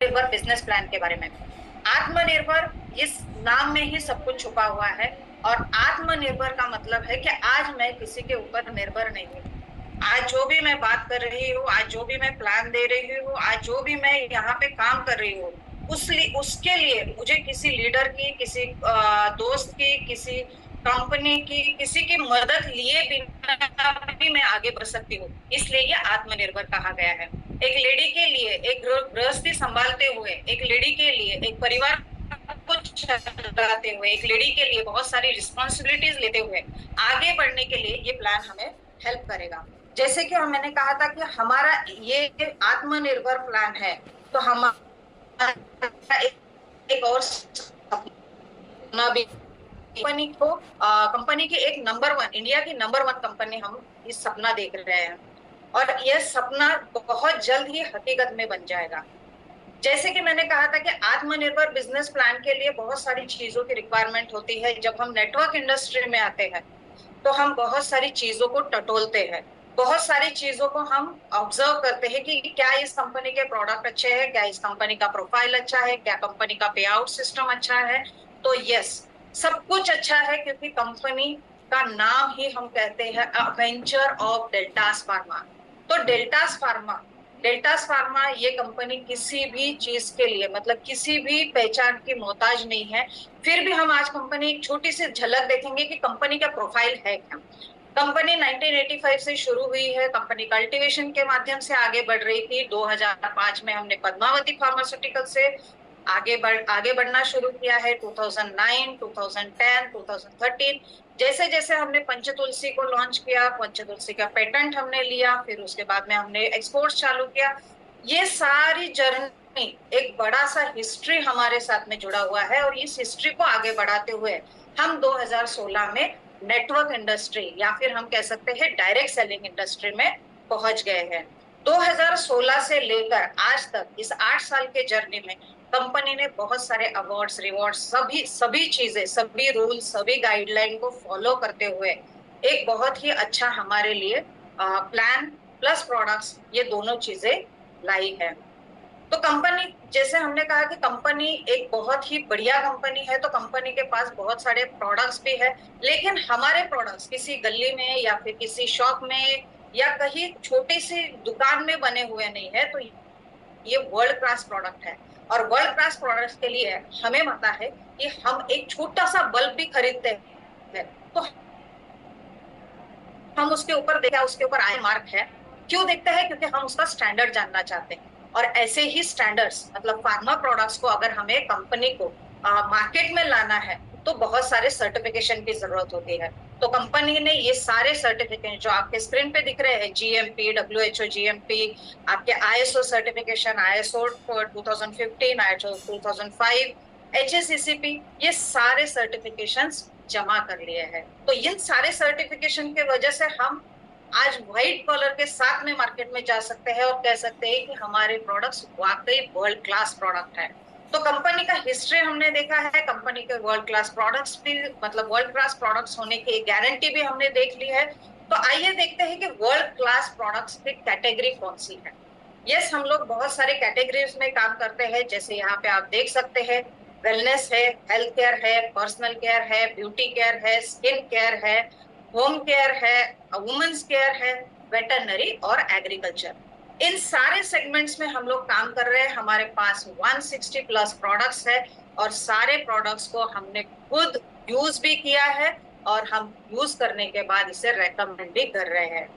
आत्मनिर्भर business plan के बारे में। आत्मनिर्भर इस नाम में ही सब कुछ छुपा हुआ है। और आत्मनिर्भर का मतलब है कि आज मैं किसी के ऊपर निर्भर नहीं हूँ। आज जो भी मैं बात कर रही हूँ, आज जो भी मैं प्लान दे रही हूँ, आज जो भी मैं यहाँ पे काम कर रही हूँ, उसके लिए मुझे किसी लीडर की, किसी दोस्त की, किसी कंपनी की, किसी की मदद लिए बिना भी मैं आगे बढ़ सकती हूँ। इसलिए ये आत्मनिर्भर कहा गया है। एक लेडी के लिए, एक गृहस्थी संभालते हुए, एक लेडी के लिए, एक परिवार को चलाते हुए, एक लेडी के लिए बहुत सारी रिस्पॉन्सिबिलिटीज लेते हुए आगे बढ़ने के लिए ये प्लान हमें हेल्प करेगा। जैसे कि मैंने कहा था कि हमारा ये आत्मनिर्भर प्लान है, तो हमारा एक और सपना भी, कंपनी की एक नंबर वन, इंडिया की नंबर वन कंपनी हम इस सपना देख रहे हैं। और यह सपना बहुत जल्द ही हकीकत में बन जाएगा। जैसे कि मैंने कहा था कि आत्मनिर्भर बिजनेस प्लान के लिए बहुत सारी चीजों की रिक्वायरमेंट होती है। जब हम नेटवर्क इंडस्ट्री में आते हैं तो हम बहुत सारी चीजों को टटोलते हैं, बहुत सारी चीजों को हम ऑब्जर्व करते हैं कि क्या इस कंपनी के प्रोडक्ट अच्छे हैं, क्या इस कंपनी का प्रोफाइल अच्छा है, क्या कंपनी का पे आउट सिस्टम अच्छा है। तो यस, सब कुछ अच्छा है, क्योंकि कंपनी का नाम ही हम कहते हैं वेंचर ऑफ डेल्टास फार्मा। तो डेल्टास फार्मा ये कंपनी किसी भी चीज के लिए, मतलब किसी भी पहचान की मोहताज नहीं है। फिर भी हम आज कंपनी एक छोटी सी झलक देखेंगे कि कंपनी का प्रोफाइल है क्या। कंपनी 1985 से शुरू हुई है। कंपनी कल्टीवेशन के माध्यम से आगे बढ़ रही थी। 2005 में हमने पद्मावती फार्मास्यूटिकल से आगे बढ़ना शुरू किया है। 2009, 2010, 2013 जैसे जैसे हमने पंचतुलसी को लॉन्च किया, पंचतुलसी का पेटेंट हमने लिया, फिर उसके बाद में हमने एक्सपोर्ट चालू किया। ये सारी जर्नी, एक बड़ा सा हिस्ट्री हमारे साथ में जुड़ा हुआ है। और इस हिस्ट्री को आगे बढ़ाते हुए हम 2016 में नेटवर्क इंडस्ट्री, या फिर हम कह सकते हैं डायरेक्ट सेलिंग इंडस्ट्री में पहुंच गए हैं। 2016 से लेकर आज तक इस 8 साल के जर्नी में कंपनी ने बहुत सारे अवार्ड्स, रिवॉर्ड्स, सभी चीजें, सभी रूल्स, सभी गाइडलाइन को फॉलो करते हुए एक बहुत ही अच्छा हमारे लिए प्लान प्लस प्रोडक्ट्स, ये दोनों चीजें लाई है। तो कंपनी, जैसे हमने कहा कि कंपनी एक बहुत ही बढ़िया कंपनी है, तो कंपनी के पास बहुत सारे प्रोडक्ट्स भी है। लेकिन हमारे प्रोडक्ट्स किसी गली में या फिर किसी शॉप में या कहीं छोटी सी दुकान में बने हुए नहीं है। तो ये वर्ल्ड क्लास प्रोडक्ट है। और वर्ल्ड क्लास प्रोडक्ट्स के लिए हमें पता है कि हम एक छोटा सा बल्ब भी खरीदते हैं तो हम उसके ऊपर देखा, उसके ऊपर आई मार्क है। क्यों देखते हैं? क्योंकि हम उसका स्टैंडर्ड जानना चाहते हैं। और ऐसे ही स्टैंडर्ड्स, मतलब फार्मा प्रोडक्ट्स को अगर हमें कंपनी को मार्केट में लाना है तो बहुत सारे सर्टिफिकेशन की जरूरत होती है। तो कंपनी ने ये सारे सर्टिफिकेशन जो आपके स्क्रीन पे दिख रहे हैं, जीएमपी, डब्ल्यूएचओ जीएमपी, आपके आईएसओ सर्टिफिकेशन, आईएसओ 2015, आईएसओ 2005, एचएससीसीपी, ये सारे सर्टिफिकेशंस जमा कर लिए हैं। तो इन सारे सर्टिफिकेशन के वजह से हम आज व्हाइट कॉलर के साथ में मार्केट में जा सकते हैं और कह सकते हैं कि हमारे प्रोडक्ट्स वाकई वर्ल्ड क्लास प्रोडक्ट है। तो कंपनी का हिस्ट्री हमने देखा है, कंपनी के वर्ल्ड क्लास प्रोडक्ट्स भी, मतलब वर्ल्ड क्लास प्रोडक्ट्स होने की गारंटी भी हमने देख ली है। तो आइए देखते हैं कि वर्ल्ड क्लास प्रोडक्ट्स की कैटेगरी कौन सी है। यस, हम लोग बहुत सारे कैटेगरीज में काम करते हैं। जैसे यहाँ पे आप देख सकते हैं, वेलनेस है, हेल्थ केयर है, पर्सनल केयर है, ब्यूटी केयर है, स्किन केयर है, होम केयर है, वुमेन्स केयर है, वेटरनरी और एग्रीकल्चर। इन सारे सेगमेंट्स में हम लोग काम कर रहे हैं। हमारे पास 160 प्लस प्रोडक्ट्स है और सारे प्रोडक्ट्स को हमने खुद यूज भी किया है और हम यूज करने के बाद इसे रेकमेंड भी कर रहे हैं।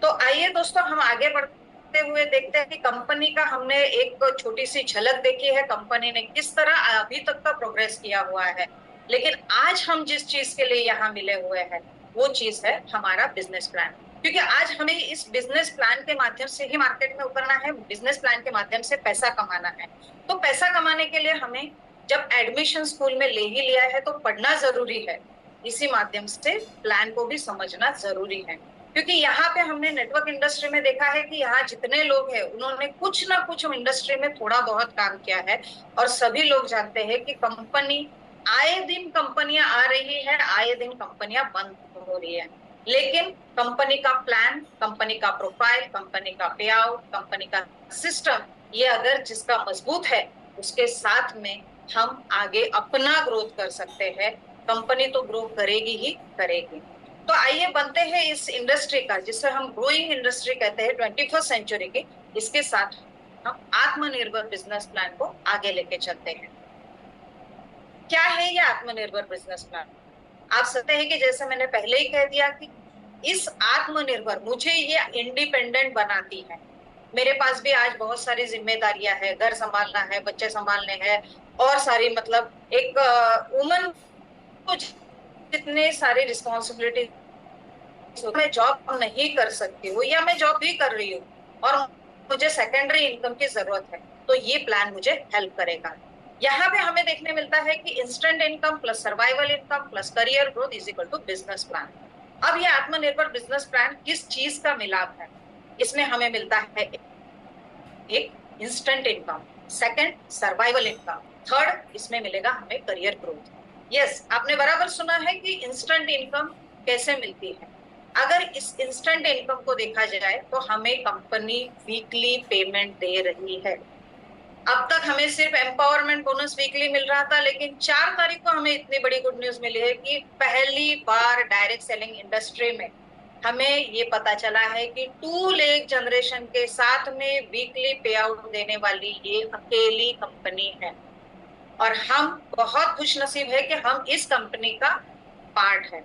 तो आइए दोस्तों, हम आगे बढ़ते हुए देखते हैं कि कंपनी का हमने एक छोटी सी झलक देखी है, कंपनी ने किस तरह अभी तक का प्रोग्रेस किया हुआ है। लेकिन आज हम जिस चीज के लिए यहाँ मिले हुए हैं वो चीज है हमारा बिजनेस प्लान। क्योंकि आज हमें इस बिजनेस प्लान के माध्यम से ही मार्केट में उतरना है, बिजनेस प्लान के माध्यम से पैसा कमाना है। तो पैसा कमाने के लिए हमें जब एडमिशन स्कूल में ले ही लिया है तो पढ़ना जरूरी है, इसी माध्यम से प्लान को भी समझना जरूरी है। क्योंकि यहाँ पे हमने नेटवर्क इंडस्ट्री में देखा है कि यहाँ जितने लोग हैं उन्होंने कुछ ना कुछ इंडस्ट्री में थोड़ा बहुत काम किया है। और सभी लोग जानते हैं कि कंपनी, आए दिन कंपनियां आ रही है, आए दिन कंपनियां बंद हो रही है। लेकिन कंपनी का प्लान, कंपनी का प्रोफाइल, कंपनी का पे आउट, कंपनी का सिस्टम ये अगर जिसका मजबूत है उसके साथ में हम आगे अपना ग्रोथ कर सकते हैं। कंपनी तो ग्रो करेगी ही करेगी। तो आइए बनते हैं इस इंडस्ट्री का, जिसे हम ग्रोइंग इंडस्ट्री कहते हैं 21st सेंचुरी की, इसके साथ हम आत्मनिर्भर बिजनेस प्लान को आगे लेके चलते हैं। क्या है ये आत्मनिर्भर बिजनेस प्लान? आप सकते हैं कि जैसे मैंने पहले ही कह दिया कि इस आत्मनिर्भर मुझे ये इंडिपेंडेंट बनाती है। मेरे पास भी आज बहुत सारी जिम्मेदारियां है, घर संभालना है, बच्चे संभालने हैं, और सारी मतलब एक वुमन को जितने सारी रिस्पॉन्सिबिलिटी, मैं जॉब नहीं कर सकती हूँ या मैं जॉब भी कर रही हूँ और मुझे सेकेंडरी इनकम की जरूरत है, तो ये प्लान मुझे हेल्प करेगा। यहाँ पे हमें देखने मिलता है कि instant income plus survival income plus career growth is equal to business plan. अब ये आत्मनिर्भर बिजनेस प्लान किस चीज का मिलाप है? इसमें हमें मिलता है एक instant income, second survival income, third इसमें मिलेगा हमें करियर ग्रोथ। यस, आपने बराबर सुना है कि इंस्टेंट इनकम कैसे मिलती है। अगर इस इंस्टेंट इनकम को देखा जाए तो हमें कंपनी वीकली पेमेंट दे रही है। अब तक हमें सिर्फ एम्पावरमेंट बोनस वीकली मिल रहा था, लेकिन 4 तारीख को हमें इतनी बड़ी गुड न्यूज मिली है कि पहली बार डायरेक्ट सेलिंग इंडस्ट्री में हमें ये पता चला है कि 2 लाख जनरेशन के साथ में वीकली पे आउट देने वाली ये अकेली कंपनी है, और हम बहुत खुश नसीब है कि हम इस कंपनी का पार्ट है।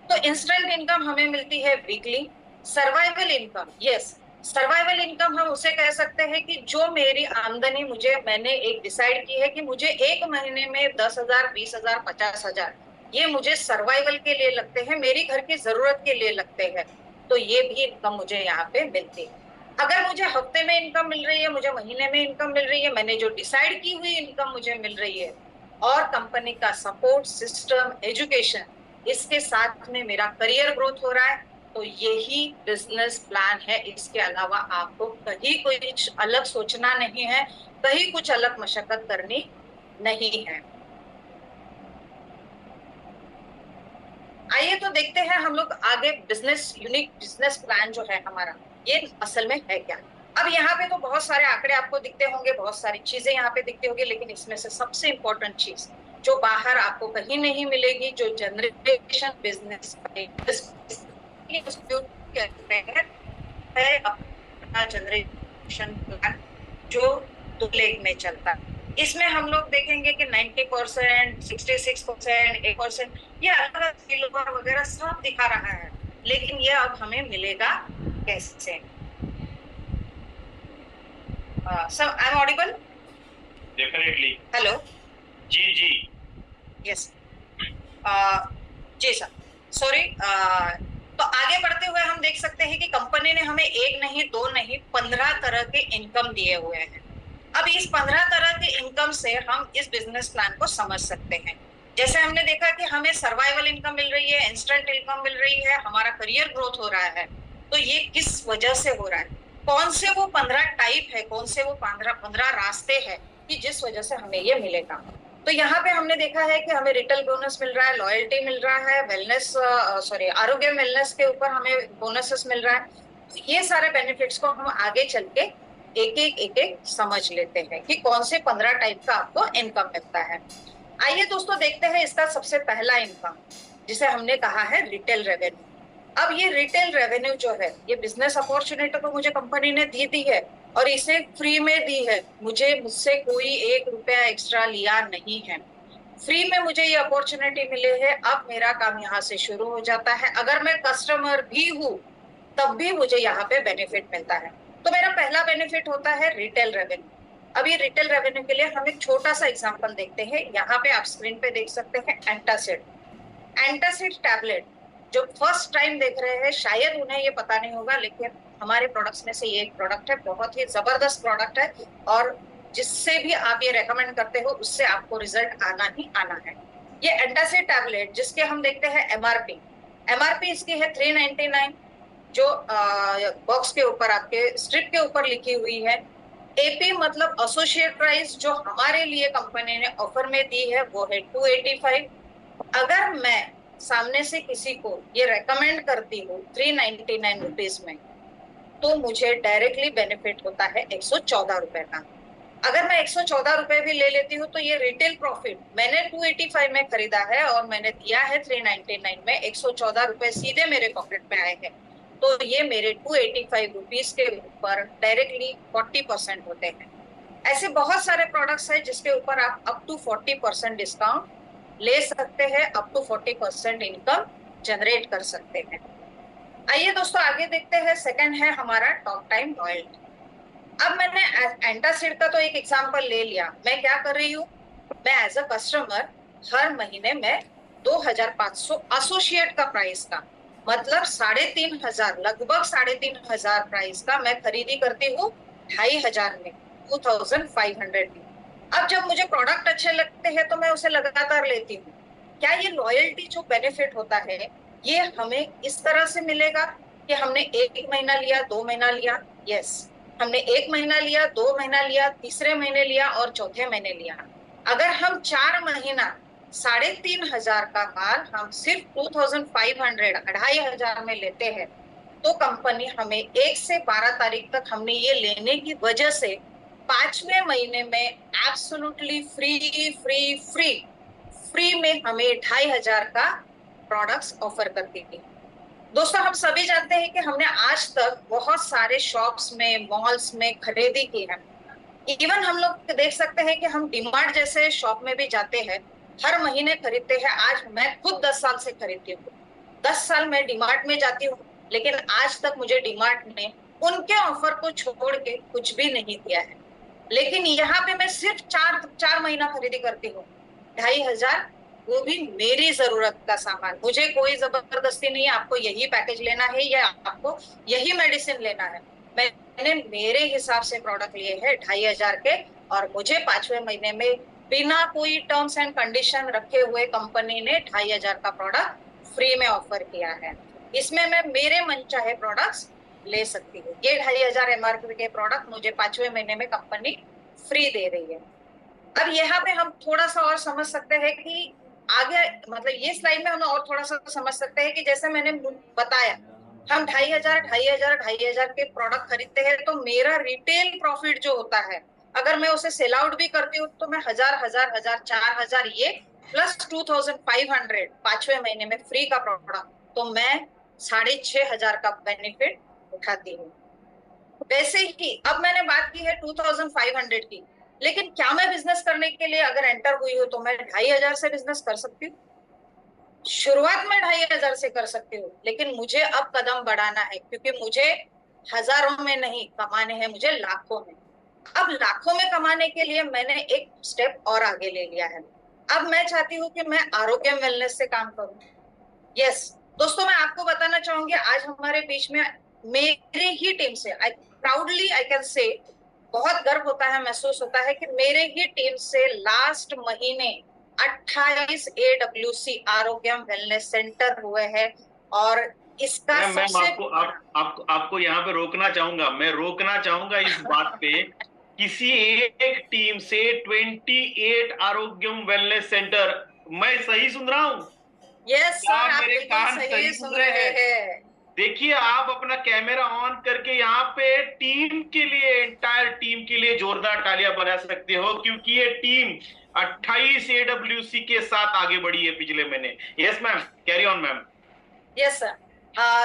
तो इंस्टेंट इनकम हमें मिलती है weekly. Survival income, yes, survival income हम उसे कह सकते हैं कि जो मेरी आमदनी मैंने एक डिसाइड की है कि मुझे एक महीने में 10,000, 20,000, 50,000 ये मुझे सर्वाइवल के लिए लगते हैं, मेरी घर की जरूरत के लिए लगते हैं, तो ये भी इनकम मुझे यहाँ पे मिलती है। अगर मुझे हफ्ते में इनकम मिल रही है, मुझे महीने में इनकम मिल रही है, मैंने जो डिसाइड की हुई इनकम मुझे मिल रही है, और कंपनी का सपोर्ट सिस्टम, एजुकेशन, इसके साथ में मेरा करियर ग्रोथ हो रहा है, तो यही बिजनेस प्लान है। इसके अलावा आपको कहीं कुछ अलग सोचना नहीं है, कहीं कुछ अलग मशक्कत करनी नहीं है। आइए तो देखते हैं हम लोग आगे यूनिक बिजनेस प्लान जो है हमारा, ये असल में है क्या। अब यहाँ पे तो बहुत सारे आंकड़े आपको दिखते होंगे, बहुत सारी चीजें यहाँ पे दिखती होगी, लेकिन इसमें से सबसे इंपॉर्टेंट चीज जो बाहर आपको कहीं नहीं मिलेगी, जो जनरेशन बिजनेस है अपना जनरेशन प्लान जो 2 लेग में चलता है। इसमें हम लोग देखेंगे कि 90%, 66%, 8%, ये अलग अलग किलोवाट वगैरह सब दिखा रहा है, लेकिन ये अब हमें मिलेगा कैसे? Sir, I am audible? Definitely. Hello. जी जी। यस। जी सर, सॉरी। तो आगे बढ़ते हुए हम देख सकते हैं कि कंपनी ने हमें 1 नहीं, 2 नहीं, 15 तरह के इनकम दिए हुए हैं। अब इस 15 तरह के इनकम से हम इस बिजनेस प्लान को समझ सकते हैं। जैसे हमने देखा कि हमें सर्वाइवल इनकम मिल रही है, इंस्टेंट इनकम मिल रही है, हमारा करियर ग्रोथ हो रहा है, तो ये किस वजह से हो रहा है? कौन से वो 15 टाइप है, कौन से वो 15 रास्ते हैं कि जिस वजह से हमें ये मिलेगा? तो यहाँ पे हमने देखा है कि हमें रिटेल बोनस मिल रहा है, लॉयल्टी मिल रहा है, वेलनेस आरोग्य वेलनेस के ऊपर हमें बोनसेस मिल रहा है। ये सारे बेनिफिट्स को हम आगे चल के एक एक समझ लेते हैं कि कौन से 15 टाइप का आपको इनकम मिलता है। आइए दोस्तों देखते हैं इसका सबसे पहला इनकम, जिसे हमने कहा है रिटेल रेवेन्यू। अब ये रिटेल रेवेन्यू जो है, ये बिजनेस अपॉर्चुनिटी तो मुझे कंपनी ने दी है, और इसे फ्री में दी है, मुझसे कोई 1 रुपया एक्स्ट्रा लिया नहीं है। फ्री में मुझे ये अपॉर्चुनिटी मिले है। अब मेरा काम यहाँ से शुरू हो जाता है। अगर मैं कस्टमर भी हूँ तब भी मुझे यहाँ पे बेनिफिट मिलता है। तो मेरा पहला बेनिफिट होता है रिटेल रेवेन्यू। अब ये रिटेल रेवेन्यू के लिए हम एक छोटा सा एग्जांपल देखते हैं। यहाँ पे आप स्क्रीन पे देख सकते हैं एंटासिड। एंटासिड टैबलेट जो फर्स्ट टाइम देख रहे हैं, शायद उन्हें ये पता नहीं होगा, लेकिन हमारे प्रोडक्ट्स में से ये एक प्रोडक्ट है, बहुत ही जबरदस्त प्रोडक्ट है, और जिससे भी आप ये रेकमेंड करते हो उससे आपको रिजल्ट आना ही आना है। ये एंटासिड टैबलेट जिसके हम देखते हैं एमआरपी इसकी है 399, जो बॉक्स के ऊपर आपके स्ट्रिप के ऊपर लिखी हुई है। एपी मतलब एसोसिएट प्राइस जो हमारे लिए कंपनी ने ऑफर में दी है वो है 285। अगर मैं सामने से किसी को ये रेकमेंड करती हूँ 399 रुपीज में, तो मुझे डायरेक्टली बेनिफिट होता है 114 रुपए का। अगर मैं 114 रुपए भी ले लेती हूँ तो ये रिटेल प्रॉफिट मैंने 285 में खरीदा है और मैंने दिया है 399 में, 114 रुपए सीधे मेरे पॉकेट में आए हैं। तो ये मेरे 285 रुपीज के ऊपर डायरेक्टली 40% होते हैं। ऐसे बहुत सारे प्रोडक्ट्स हैं जिसके ऊपर आप अप टू 40% डिस्काउंट ले सकते हैं, अप टू 40% इनकम जनरेट कर सकते हैं। आइए दोस्तों आगे देखते हैं। सेकंड है हमारा टॉक टाइम लॉयल्टी। अब मैंने एंटासिड का तो एक एग्जांपल ले लिया। मैं क्या कर रही हूँ, मैं एज अ कस्टमर हर महीने में 2500 एसोसिएट का प्राइस का, मतलब 3500, लगभग 3500 प्राइस का मैं खरीदी करती हूँ 2500 में, 2500 में। अब जब मुझे प्रोडक्ट अच्छे लगते हैं तो मैं उसे लगातार लेती हूँ। क्या ये लॉयल्टी जो बेनिफिट होता है ये हमें इस तरह से मिलेगा कि हमने एक महीना लिया, 2 महीना लिया? यस, हमने 1 महीना लिया, 2 महीना लिया, तीसरे महीने लिया और चौथे महीने लिया। अगर हम 4 महीना 3500 का माल हम सिर्फ 2500, 2500 में लेते हैं तो कंपनी हमें 1 से 12 तारीख तक हमने ये लेने की वजह से 5वें महीने में absolutely free free free free में हमें 2500 का प्रोडक्ट्स ऑफर करती थी। दोस्तों हम सभी जानते हैं कि हमने आज तक बहुत सारे शॉप्स में, मॉल्स में खरीदी की है। इवन हम लोग देख सकते हैं कि हम डीमार्ट जैसे शॉप में भी जाते हैं, हर महीने खरीदते हैं। आज मैं खुद 10 साल से खरीदती हूँ, 10 साल मैं डीमार्ट में जाती हूँ, लेकिन आज तक मुझे डीमार्ट ने उनके ऑफर को छोड़ के कुछ भी नहीं दिया है। लेकिन यहाँ पे मैं सिर्फ 4 महीना खरीदी करती हूँ, 2500, वो भी मेरी जरूरत का सामान। मुझे कोई जबरदस्ती नहीं है आपको यही पैकेज लेना है या आपको यही मेडिसिन लेना है। मैंने मेरे हिसाब से प्रोडक्ट लिए हैं 2500 के, और मुझे 5वें महीने में बिना कोई टर्म्स एंड कंडीशन रखे हुए कंपनी ने 2500 का प्रोडक्ट फ्री में ऑफर किया है। इसमें मैं मेरे मन चाहे प्रोडक्ट्स ले सकती हूँ। ये 2500 एमआरपी के प्रोडक्ट मुझे 5वें महीने में कंपनी फ्री दे रही है। अब यहाँ पे हम थोड़ा सा और समझ सकते हैं कि आगे, मतलब ये स्लाइड में हम और थोड़ा सा समझ सकते हैं कि जैसे मैंने बताया हम 2500 के प्रोडक्ट खरीदते हैं तो मेरा रिटेल प्रॉफिट जो होता है, अगर मैं उसे सेल आउट भी करती हूँ तो मैं 1000, 4000 ये प्लस 2500 5वें महीने में फ्री का प्रोडक्ट, तो मैं 6500 का बेनिफिट उठाती हूँ। वैसे ही अब मैंने बात की है 2500 की, लेकिन क्या मैं बिजनेस करने के लिए अगर एंटर हुई हूँ तो मैं 2500 से बिजनेस कर सकती हूँ? शुरुआत में 2500 से कर सकती हूँ, लेकिन मुझे अब कदम बढ़ाना है क्योंकि मुझे हजारों में नहीं कमाने हैं, मुझे लाखों में। अब लाखों में कमाने के लिए मैंने एक स्टेप और आगे ले लिया है। अब मैं चाहती हूँ कि मैं आरोग्य वेलनेस से काम करूँ। यस दोस्तों, मैं आपको बताना चाहूंगी आज हमारे बीच में मेरे ही टीम से, आई प्राउडली आई कैन से, बहुत गर्व होता है, महसूस होता है कि मेरे ही टीम से लास्ट महीने 28 AWC आरोग्यम वेलनेस सेंटर हुए हैं। और इसका मैम सबसे आपको यहाँ पे रोकना चाहूंगा, मैं रोकना चाहूंगा इस बात पे। किसी एक टीम से 28 आरोग्यम वेलनेस सेंटर, मैं सही सुन रहा हूँ? यस सर, आप मेरे बिल्कुल कान सही सुन रहे हैं। देखिए, आप अपना कैमरा ऑन करके यहाँ पे टीम के लिए, एंटायर टीम के लिए जोरदार तालियां बजा सकते हो, क्योंकि ये टीम 28 AWC के साथ आगे बढ़ी है पिछले महीने। Yes ma'am, carry on ma'am. Yes sir.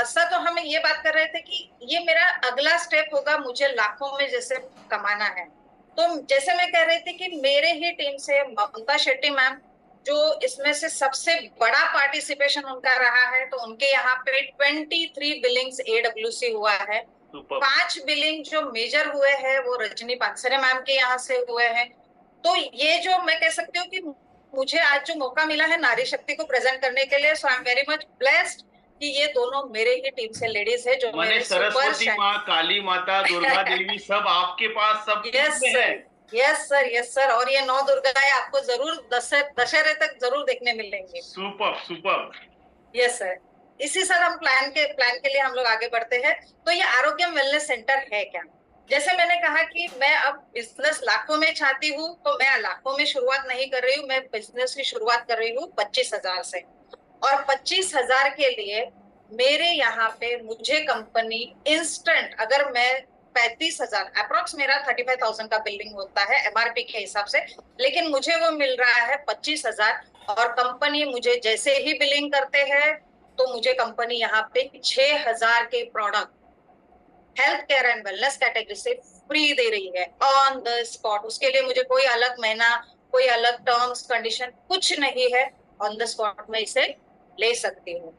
Sir तो हम ये बात कर रहे थे कि ये मेरा अगला स्टेप होगा, मुझे लाखों में जैसे कमाना है। तो जैसे मैं कह रही थी कि मेरे ही टीम से ममता शेट्टी मैम, जो इसमें से सबसे बड़ा पार्टिसिपेशन उनका रहा है, तो उनके यहाँ पे 23 बिलिंग्स AWC हुआ है। 5 बिलिंग जो मेजर हुए हैं वो रजनी पानसरे मैम के यहाँ से हुए हैं। तो ये जो मैं कह सकती हूँ कि मुझे आज जो मौका मिला है नारी शक्ति को प्रेजेंट करने के लिए, so I am very much blessed कि ये दोनों मेरे ही टीम से लेडीज है जो मेरे सरस्वती माँ, काली माता, दुर्गा देवी सब आपके पास, सब yes sir, yes sir, yes sir. और ये 9 दुर्गाएं आपको जरूर दशहरे तक जरूर देखने मिलेंगी। Super super. Yes sir. इसी सर हम प्लान के लिए हम लोग आगे बढ़ते हैं। तो ये आरोग्यम वेलनेस सेंटर है क्या? जैसे मैंने कहा कि मैं अब बिजनेस लाखों में चाहती हूँ, तो मैं लाखों में शुरुआत नहीं कर रही हूँ, मैं बिजनेस की शुरुआत कर रही हूँ 25,000 से। और 25,000 के लिए मेरे यहाँ पे मुझे कंपनी इंस्टेंट, अगर मैं 35,000, अप्रोक्स मेरा 35,000 का बिल्डिंग होता है एमआरपी के हिसाब से, लेकिन मुझे वो मिल रहा है 25,000। और कंपनी मुझे जैसे ही बिलिंग करते हैं तो मुझे कंपनी यहाँ पे 6,000 के product health care and wellness category से फ्री दे रही है ऑन द स्पॉट। उसके लिए मुझे कोई अलग महीना, कोई अलग टर्म्स कंडीशन कुछ नहीं है, ऑन द स्पॉट में इसे ले सकती हूँ।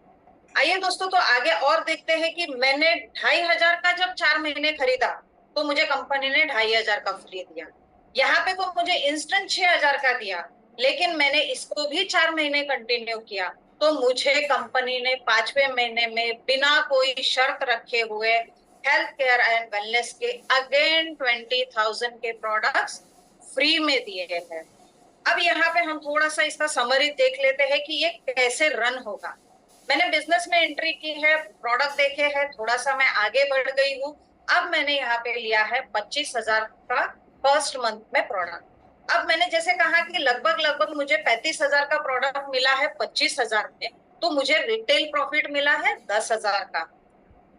आइए दोस्तों, तो आगे और देखते हैं कि मैंने 2,500 का जब 4 महीने खरीदा तो मुझे कंपनी ने 2,500 का फ्री दिया। यहाँ पे तो मुझे इंस्टेंट 6,000 का दिया, लेकिन मैंने इसको भी 4 महीने कंटिन्यू किया तो मुझे कंपनी ने 5वें महीने में बिना कोई शर्त रखे हुए हेल्थ केयर एंड वेलनेस के अगेन 20,000 के प्रोडक्ट्स फ्री में दिए हैं। अब यहाँ पे हम थोड़ा सा इसका समरी देख लेते हैं कि ये कैसे रन होगा। मैंने बिजनेस में एंट्री की है, प्रोडक्ट देखे हैं, थोड़ा सा मैं आगे बढ़ गई हूँ। अब मैंने यहाँ पे लिया है 25,000 का फर्स्ट मंथ में प्रोडक्ट। अब मैंने जैसे कहा कि लगभग लगभग मुझे 35,000 का प्रोडक्ट मिला है 25,000 में, तो मुझे रिटेल प्रॉफिट मिला है 10,000 का।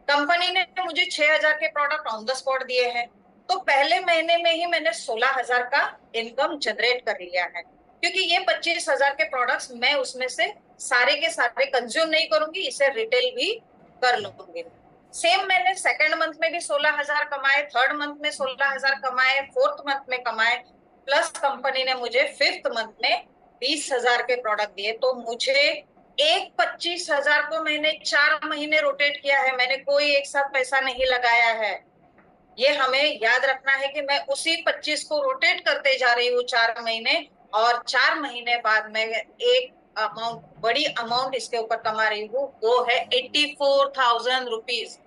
कंपनी ने मुझे 6,000 के प्रोडक्ट ऑन द स्पॉट दिए हैं, तो पहले महीने में ही मैंने 16,000 का इनकम जनरेट कर लिया है, क्योंकि ये 25,000 के प्रोडक्ट्स मैं उसमें से सारे के सारे कंज्यूम नहीं करूंगी, इसे रिटेल भी कर लूंगी। सेम मैंने सेकंड मंथ में भी 16,000 कमाए, थर्ड मंथ में 16,000 कमाए, फोर्थ मंथ में कमाए, प्लस कंपनी ने मुझे फिफ्थ मंथ में 20,000 के प्रोडक्ट दिए। तो मुझे एक 25,000 को मैंने 4 महीने रोटेट किया है, मैंने कोई एक साथ पैसा नहीं लगाया है। ये हमें याद रखना है कि मैं उसी 25 को रोटेट करते जा रही हूँ 4 महीने, और 4 महीने बाद मैं एक अमाउंट, बड़ी अमाउंट इसके ऊपर कमा रही हूँ, वो है 84,000 रुपीज।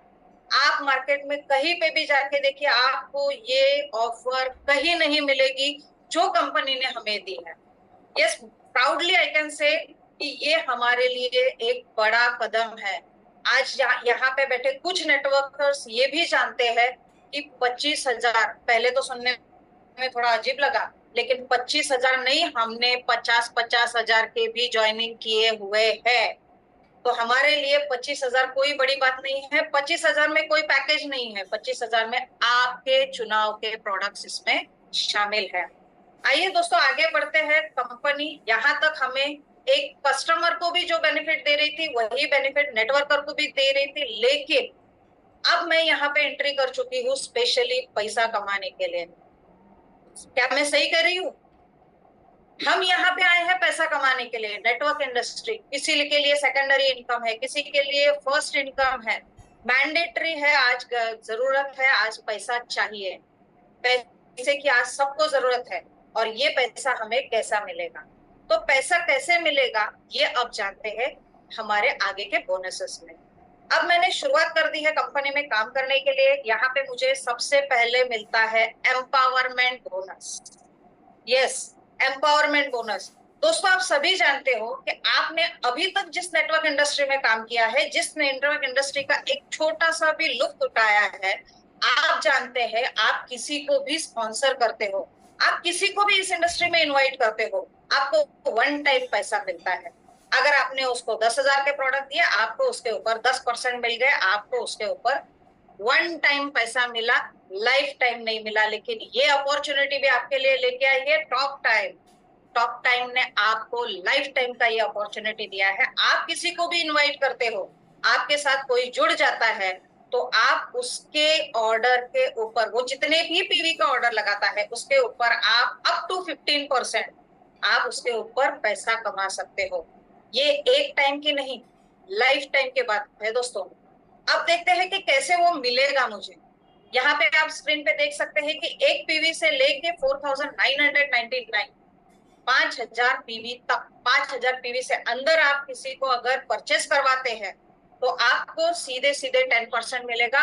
आप मार्केट में कहीं पे भी जाके देखिए, आपको ये ऑफर कहीं नहीं मिलेगी जो कंपनी ने हमें दी है। Yes, proudly I can say कि ये हमारे लिए एक बड़ा कदम है। आज यहाँ पे बैठे कुछ नेटवर्कर्स ये भी जानते हैं कि 25,000, पहले तो सुनने में थोड़ा अजीब लगा, लेकिन 25,000 नहीं, हमने 50,000 के भी ज्वाइनिंग किए हुए हैं। तो हमारे लिए 25,000 कोई बड़ी बात नहीं है। 25,000 में कोई पैकेज नहीं है, 25,000 में आपके चुनाव के प्रोडक्ट्स इसमें शामिल है। आइए दोस्तों, आगे बढ़ते हैं। कंपनी यहाँ तक हमें एक कस्टमर को भी जो बेनिफिट दे रही थी वही बेनिफिट नेटवर्कर को भी दे रही थी, लेकिन अब मैं यहाँ पे एंट्री कर चुकी हूँ स्पेशली पैसा कमाने के लिए। क्या मैं सही कर रही हूँ? हम यहाँ पे आए हैं पैसा कमाने के लिए। नेटवर्क इंडस्ट्री किसी के लिए सेकेंडरी इनकम है, किसी के लिए फर्स्ट इनकम है, मैंडेटरी है, आज जरूरत है, आज पैसा चाहिए, पैसे की आज सबको जरूरत है। और ये पैसा हमें कैसा मिलेगा? तो पैसा कैसे मिलेगा ये अब जानते हैं हमारे आगे के बोनसेस में। अब मैंने शुरुआत कर दी है कंपनी में काम करने के लिए। यहाँ पे मुझे सबसे पहले मिलता है empowerment bonus. Yes, empowerment bonus. दोस्तों, आप सभी जानते हो कि आपने अभी तक जिस नेटवर्क इंडस्ट्री में काम किया है, जिस नेटवर्क इंडस्ट्री का एक छोटा सा भी लुत्फ उठाया है, आप जानते हैं आप किसी को भी स्पॉन्सर करते हो, आप किसी को भी इस इंडस्ट्री में इनवाइट करते हो, आपको वन टाइम पैसा मिलता है। अगर आपने उसको 10,000 के प्रोडक्ट दिए, आपको उसके ऊपर 10% मिल गए, आपको उसके ऊपर वन टाइम पैसा मिला, लाइफ टाइम नहीं मिला। लेकिन ये अपॉर्चुनिटी भी आपके लिए लेके आई है टॉप टाइम। टॉप टाइम ने आपको लाइफ टाइम का ये अपॉर्चुनिटी दिया है। आप किसी को भी इनवाइट करते हो, आपके साथ कोई जुड़ जाता है, तो आप उसके ऑर्डर के ऊपर, वो जितने भी पीवी का ऑर्डर लगाता है उसके ऊपर आप अप टू 15% आप उसके ऊपर पैसा कमा सकते हो। ये एक टाइम की नहीं, लाइफ टाइम के बात है दोस्तों। अब देखते हैं कि कैसे वो मिलेगा मुझे। यहाँ पे आप स्क्रीन पे देख सकते हैं कि एक पीवी से लेके 4,999, 5,000 पीवी तक, 5,000 पीवी से अंदर आप किसी को अगर परचेस करवाते हैं तो आपको सीधे सीधे 10% मिलेगा।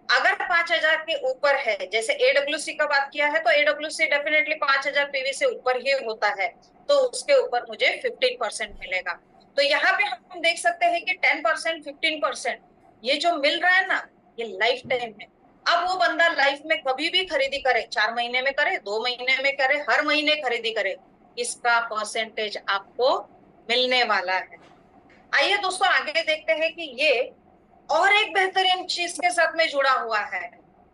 अगर 5,000 के ऊपर है, जैसे एडब्ल्यूसी का बात किया है, तो एडब्ल्यूसी डेफिनेटली 5,000 पीवी से ऊपर ही होता है, तो उसके ऊपर मुझे 15% मिलेगा। तो यहाँ पे हम देख सकते हैं कि 10%, 15% ये जो मिल रहा है ना, ये लाइफ टाइम है। अब वो बंदा लाइफ में कभी भी खरीदी करे, 4 महीने में करे, 2 महीने में करे, हर महीने खरीदी करे, इसका परसेंटेज आपको मिलने वाला है। आइए दोस्तों, आगे देखते हैं कि ये और एक बेहतरीन चीज के साथ में जुड़ा हुआ है।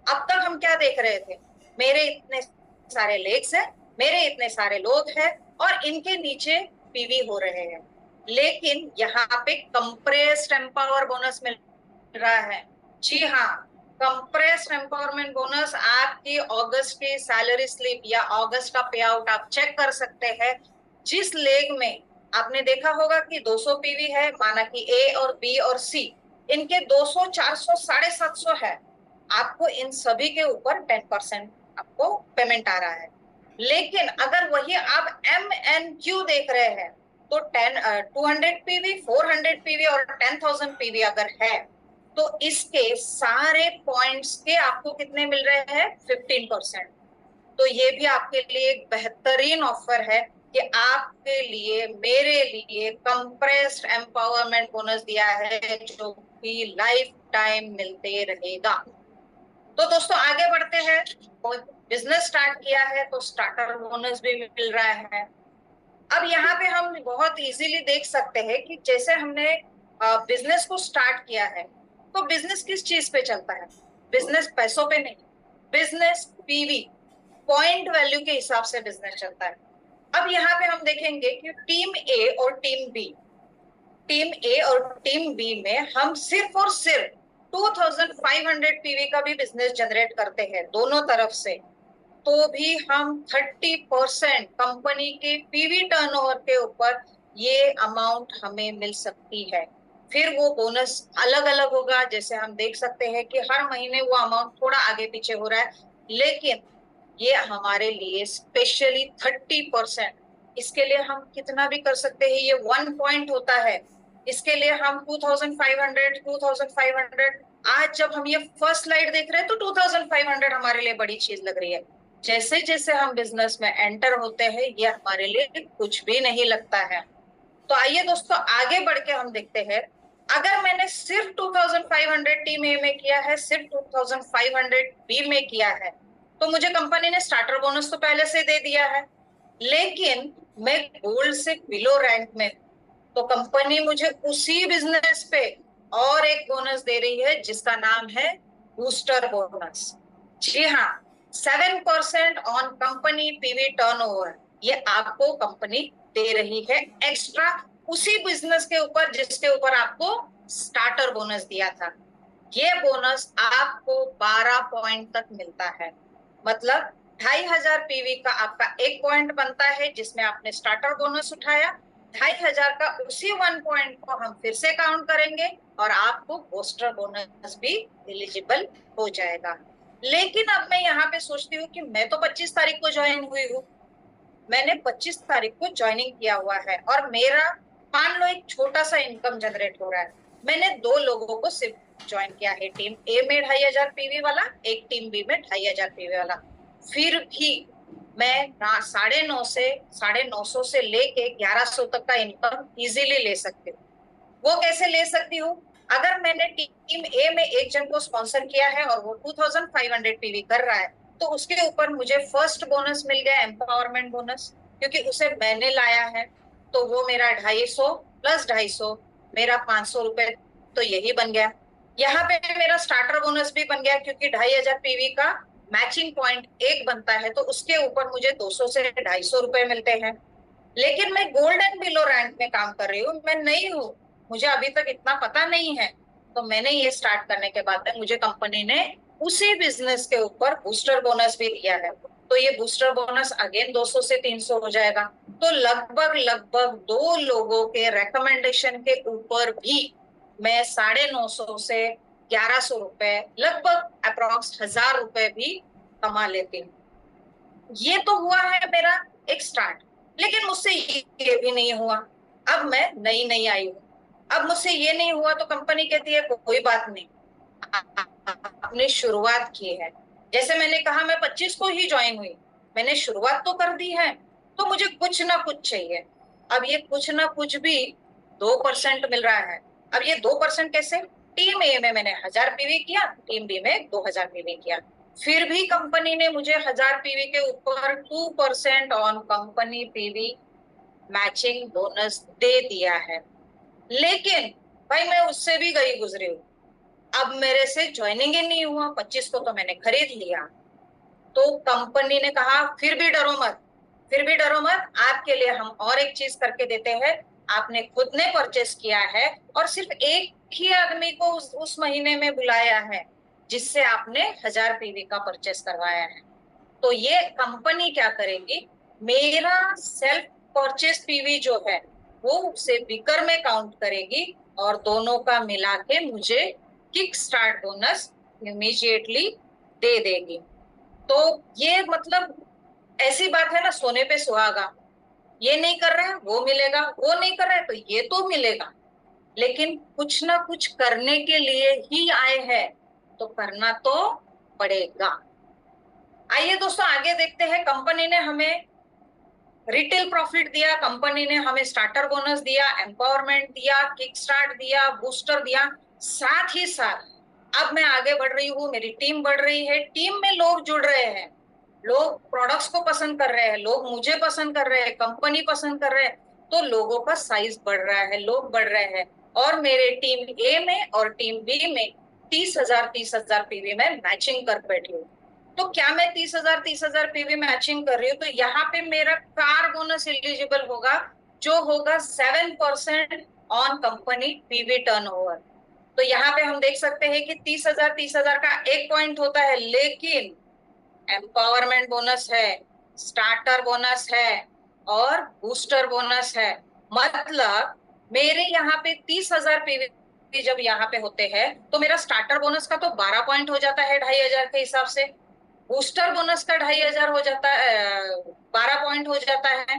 अब तक हम क्या देख रहे थे, मेरे इतने सारे लेग्स हैं, मेरे इतने सारे लोग हैं और इनके नीचे पीवी हो रहे हैं। लेकिन यहाँ पे कंप्रेस्ड एम्पावर बोनस मिल रहा है। जी हाँ, कंप्रेस्ड एम्पावरमेंट बोनस आपकी अगस्त की सैलरी स्लिप या अगस्त का पे आउट आप चेक कर सकते हैं। जिस लेग में आपने देखा होगा कि 200 पीवी है, माना कि ए और बी और सी, इनके 200, 400, 750 है, आपको इन सभी के ऊपर 10% आपको पेमेंट आ रहा है। लेकिन अगर वही आप एम एन क्यू देख रहे हैं तो 200 पीवी, 400 पीवी और 10,000 पीवी अगर है तो इसके सारे पॉइंट्स के आपको कितने मिल रहे हैं, 15%। तो ये भी आपके लिए एक बेहतरीन ऑफर है कि आपके लिए, मेरे लिए कंप्रेस्ड एम्पावरमेंट बोनस दिया है जो कि लाइफ टाइम मिलते रहेगा। तो दोस्तों आगे बढ़ते हैं। बिजनेस स्टार्ट किया है तो स्टार्टर बोनस भी मिल रहा है। अब यहाँ पे हम बहुत इजीली देख सकते हैं कि जैसे हमने बिजनेस को स्टार्ट किया है, तो बिजनेस किस चीज पे चलता है, बिजनेस पैसों पे नहीं, बिजनेस पीवी, पॉइंट वैल्यू के हिसाब से बिजनेस चलता है। अब यहाँ पे हम देखेंगे कि टीम ए और टीम बी में हम सिर्फ और सिर्फ 2500 पीवी का भी बिजनेस जनरेट करते हैं दोनों तरफ से, तो भी हम 30% कंपनी के पीवी टर्नओवर के ऊपर ये अमाउंट हमें मिल सकती है। फिर वो बोनस अलग अलग होगा, जैसे हम देख सकते हैं कि हर महीने वो अमाउंट थोड़ा आगे पीछे हो रहा है, लेकिन ये हमारे लिए स्पेशली 30%। इसके लिए हम कितना भी कर सकते हैं, ये 1 पॉइंट होता है, इसके लिए हम 2500 आज जब हम ये फर्स्ट स्लाइड देख रहे हैं तो 2500 हमारे लिए बड़ी चीज लग रही है। जैसे जैसे हम बिजनेस में एंटर होते हैं ये हमारे लिए कुछ भी नहीं लगता है। तो आइए दोस्तों आगे बढ़ के हम देखते हैं, अगर मैंने सिर्फ 2500 टीम ए में किया है, सिर्फ 2500 बी में किया है, तो मुझे कंपनी ने स्टार्टर बोनस तो पहले से दे दिया है, लेकिन मैं गोल्ड से बिलो रैंक में, तो कंपनी मुझे उसी बिजनेस पे और एक बोनस दे रही है जिसका नाम है बूस्टर बोनस। जी हाँ, 7% ऑन कंपनी पीवी टर्नओवर, ये आपको कंपनी दे रही है एक्स्ट्रा, उसी बिजनेस के ऊपर जिसके ऊपर आपको स्टार्टर बोनस दिया था। ये बोनस आपको 12 पॉइंट तक मिलता है, मतलब 2500 पीवी का आपका 1 पॉइंट बनता है जिसमें आपने स्टार्टर बोनस उठाया, 2500 का उसी 1 पॉइंट को हम फिर से काउंट करेंगे और आपको बूस्टर बोनस भी एलिजिबल हो जाएगा। लेकिन अब मैं यहाँ पे सोचती हूँ कि मैं तो 25 तारीख को ज्वाइन हुई हूँ, मैंने 25 तारीख को ज्वाइनिंग किया हुआ है और मेरा मान लो एक छोटा सा इनकम जनरेट हो रहा है, मैंने 2 लोगों को सिर्फ ज्वाइन किया है, टीम ए में 2500 पीवी वाला, एक टीम बी में 2500 पीवी वाला। फिर भी मैं 950 से लेके 1100 तक का इनकम इजीली ले सकती हूँ। वो कैसे ले सकती हूँ, अगर मैंने टीम ए में एक जन को स्पॉन्सर किया है और वो 2500 पीवी कर रहा है, तो उसके ऊपर मुझे फर्स्ट बोनस मिल गया एम्पावरमेंट बोनस, क्योंकि उसे मैंने लाया है, तो वो मेरा 250 प्लस 250 मेरा 500 रुपए तो यही बन गया। यहाँ पे मेरा स्टार्टर बोनस भी बन गया क्योंकि 2500 पीवी का मैचिंग पॉइंट 1 बनता है, तो उसके ऊपर मुझे 200 से 250 रुपए मिलते हैं। लेकिन मैं गोल्ड एंड बिलो रैंक में काम कर रही हूँ, मैं नहीं हूँ, मुझे अभी तक इतना पता नहीं है, तो मैंने ये स्टार्ट करने के बाद मुझे कंपनी ने उसी बिजनेस के ऊपर बूस्टर बोनस भी दिया है, तो ये बूस्टर बोनस अगेन 200 से 300 हो जाएगा। तो लगभग लगभग 2 लोगों के रेकमेंडेशन के ऊपर भी मैं 950 से 1100 रुपए, लगभग अप्रोक्स 1000 रुपए भी कमा लेती हूँ। ये तो हुआ है मेरा एक स्टार्ट, लेकिन मुझसे ये भी नहीं हुआ, अब मैं नई नई आई हूँ, अब मुझसे ये नहीं हुआ तो कंपनी कहती है कोई बात नहीं, आपने शुरुआत की है, जैसे मैंने कहा मैं 25 को ही ज्वाइन हुई, मैंने शुरुआत तो कर दी है, तो मुझे कुछ ना कुछ चाहिए। अब ये कुछ ना कुछ भी 2% मिल रहा है। अब ये 2% कैसे, टीम ए में मैंने 1000 पीवी किया, टीम बी में 2000 पीवी किया, फिर भी कंपनी ने मुझे 1000 पीवी के ऊपर 2% on company PV matching bonus दे दिया है। लेकिन भाई मैं उससे भी गई गुजरी हूँ, अब मेरे से ज्वाइनिंग ही नहीं हुआ, 25 को तो मैंने खरीद लिया। तो कंपनी ने कहा फिर भी डरो मत, फिर भी डरो मत, आपके लिए हम और एक चीज करके देते हैं। आपने खुद ने परचेस किया है और सिर्फ एक ही आदमी को उस महीने में बुलाया है जिससे आपने 1000 पीवी का परचेस करवाया है। तो ये कंपनी क्या करेगी, मेरा सेल्फ परचेस पीवी जो है वो उसे बिकर में काउंट करेगी और दोनों का मिला के मुझे किक स्टार्ट बोनस इमीडिएटली दे देगी। तो ये मतलब ऐसी बात है ना, सोने पे सुहागा। ये नहीं कर रहा है वो मिलेगा, वो नहीं कर रहा है तो ये तो मिलेगा। लेकिन कुछ ना कुछ करने के लिए ही आए हैं तो करना तो पड़ेगा। आइए दोस्तों आगे देखते हैं। कंपनी ने हमें रिटेल प्रॉफिट दिया, कंपनी ने हमें स्टार्टर बोनस दिया, एम्पावरमेंट दिया, किक स्टार्ट दिया, बूस्टर दिया। साथ ही साथ अब मैं आगे बढ़ रही हूँ, मेरी टीम बढ़ रही है, टीम में लोग जुड़ रहे हैं, लोग प्रोडक्ट्स को पसंद कर रहे हैं, लोग मुझे पसंद कर रहे हैं, कंपनी पसंद कर रहे हैं। तो लोगों का साइज बढ़ रहा है, लोग बढ़ रहे हैं। और मेरे टीम ए में और टीम बी में 30,000 पीवी में मैचिंग कर बैठी हूँ। तो क्या मैं 30,000 पीवी मैचिंग कर रही हूँ तो यहाँ पे मेरा कार बोनस एलिजिबल होगा, जो होगा 7% ऑन कंपनी पीवी टर्नओवर। तो यहाँ पे हम देख सकते हैं कि 30,000 का एक पॉइंट होता है, लेकिन एम्पावरमेंट बोनस है, स्टार्टर बोनस है और बूस्टर बोनस है। मतलब मेरे यहाँ पे 30,000 पीवी जब यहाँ पे होते हैं तो मेरा स्टार्टर बोनस का तो 12 पॉइंट हो जाता है 2,500 के हिसाब से, बूस्टर बोनस का 2,500 हो जाता है, 12 पॉइंट हो जाता है,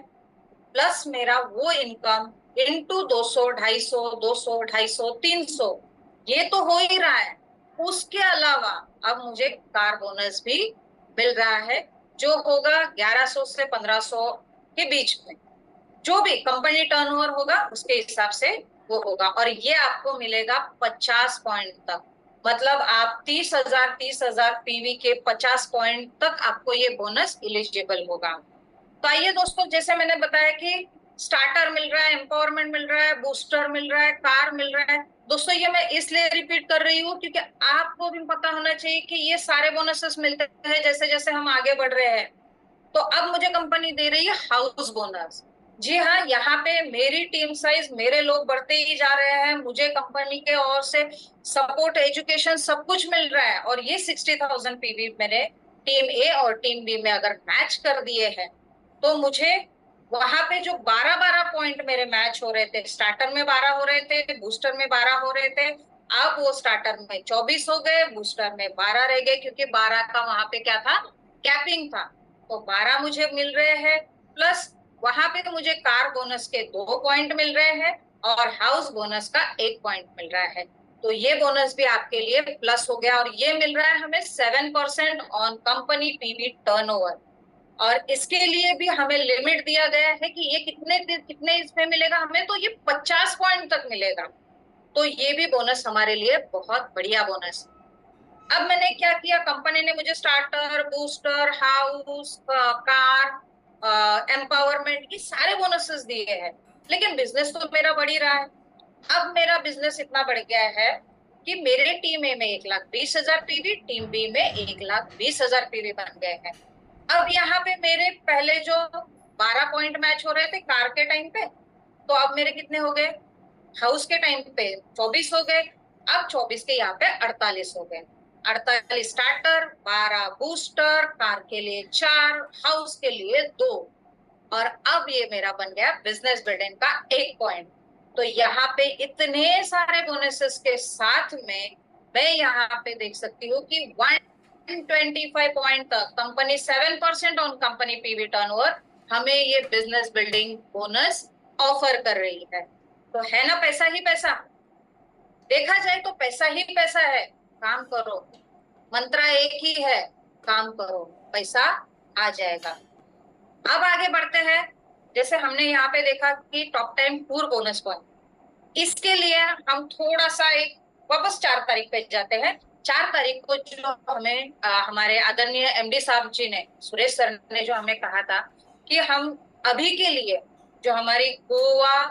प्लस मेरा वो इनकम इंटू 200, 250, 200, 250, 300, ये तो हो ही रहा है। उसके अलावा अब मुझे कार बोनस भी मिल रहा है, जो होगा 1100 से 1500 के बीच में। जो भी कंपनी टर्नओवर होगा उसके हिसाब से वो होगा, और ये आपको मिलेगा 50 पॉइंट तक। मतलब आप 30,000 पीवी के 50 पॉइंट तक आपको ये बोनस एलिजिबल होगा। तो आइए दोस्तों, जैसे मैंने बताया कि स्टार्टर मिल रहा है, एम्पावरमेंट मिल रहा है, बूस्टर मिल रहा है, कार मिल रहा है। दोस्तों ये मैं इसलिए रिपीट कर रही हूँ क्योंकि आपको भी पता होना चाहिए कि ये सारे बोनसेस मिलते हैं जैसे जैसे हम आगे बढ़ रहे हैं। तो अब मुझे कंपनी दे रही है हाउस बोनस। जी हाँ, यहाँ पे मेरी टीम साइज, मेरे लोग बढ़ते ही जा रहे हैं, मुझे कंपनी के ओर से सपोर्ट, एजुकेशन सब कुछ मिल रहा है। और ये 60,000 पीवी मैंने टीम ए और टीम बी में अगर मैच कर दिए हैं तो मुझे वहां पे जो 12-12 पॉइंट मेरे मैच हो रहे थे, स्टार्टर में 12 हो रहे थे, बूस्टर में 12 हो रहे थे, अब वो स्टार्टर में 24 हो गए, बूस्टर में 12 रह गए, क्योंकि 12 का वहां पे क्या था, कैपिंग था। तो 12 मुझे मिल रहे हैं, प्लस वहां पे तो मुझे कार बोनस के 2 पॉइंट मिल रहे हैं और हाउस बोनस का 1 पॉइंट मिल रहा है। तो ये बोनस भी आपके लिए प्लस हो गया, और ये मिल रहा है हमें 7% ऑन कंपनी पीवी टर्नओवर। और इसके लिए भी हमें लिमिट दिया गया है कि ये कितने कितने इसमें मिलेगा हमें, तो ये 50 पॉइंट तक मिलेगा। तो ये भी बोनस हमारे लिए बहुत बढ़िया बोनस। अब मैंने क्या किया, कंपनी ने मुझे starter, booster, house, car, empowerment, ये सारे बोनसेस दिए हैं, लेकिन बिजनेस तो मेरा बढ़ ही रहा है। अब मेरा बिजनेस इतना बढ़ गया है कि मेरे टीम ए में 1,20,000 पीवी, टीम बी में 1,20,000 पीवी बन गए हैं। अब यहाँ पे मेरे पहले जो 12 पॉइंट मैच हो रहे थे कार के टाइम पे, तो अब मेरे कितने हो गए, हाउस के टाइम पे 24 हो गए, अब 24 के यहाँ पे 48 हो गए। 48 स्टार्टर, 12 बूस्टर, कार के लिए 4, हाउस के लिए 2, और अब ये मेरा बन गया बिजनेस बिल्डिंग का 1 पॉइंट। तो यहाँ पे इतने सारे बोनसेस के साथ में मैं यहाँ पे देख सकती हूँ कि 125 पॉइंट तक company 7% on company PV turnover हमें ये बिजनेस बिल्डिंग बोनस ऑफर कर रही है। तो है ना पैसा ही पैसा, देखा जाए तो पैसा ही पैसा है। काम करो, मंत्र एक ही है, काम करो, पैसा आ जाएगा। अब आगे बढ़ते हैं। जैसे हमने यहाँ पे देखा कि टॉप 10 टूर बोनस पॉइंट, इसके लिए हम थोड़ा सा एक वापस 4 तारीख पे जाते हैं। 4 तारीख को जो हमें हमारे आदरणीय एमडी साहब जी ने, सुरेश सर ने जो हमें कहा था कि हम अभी के लिए जो हमारी गोवा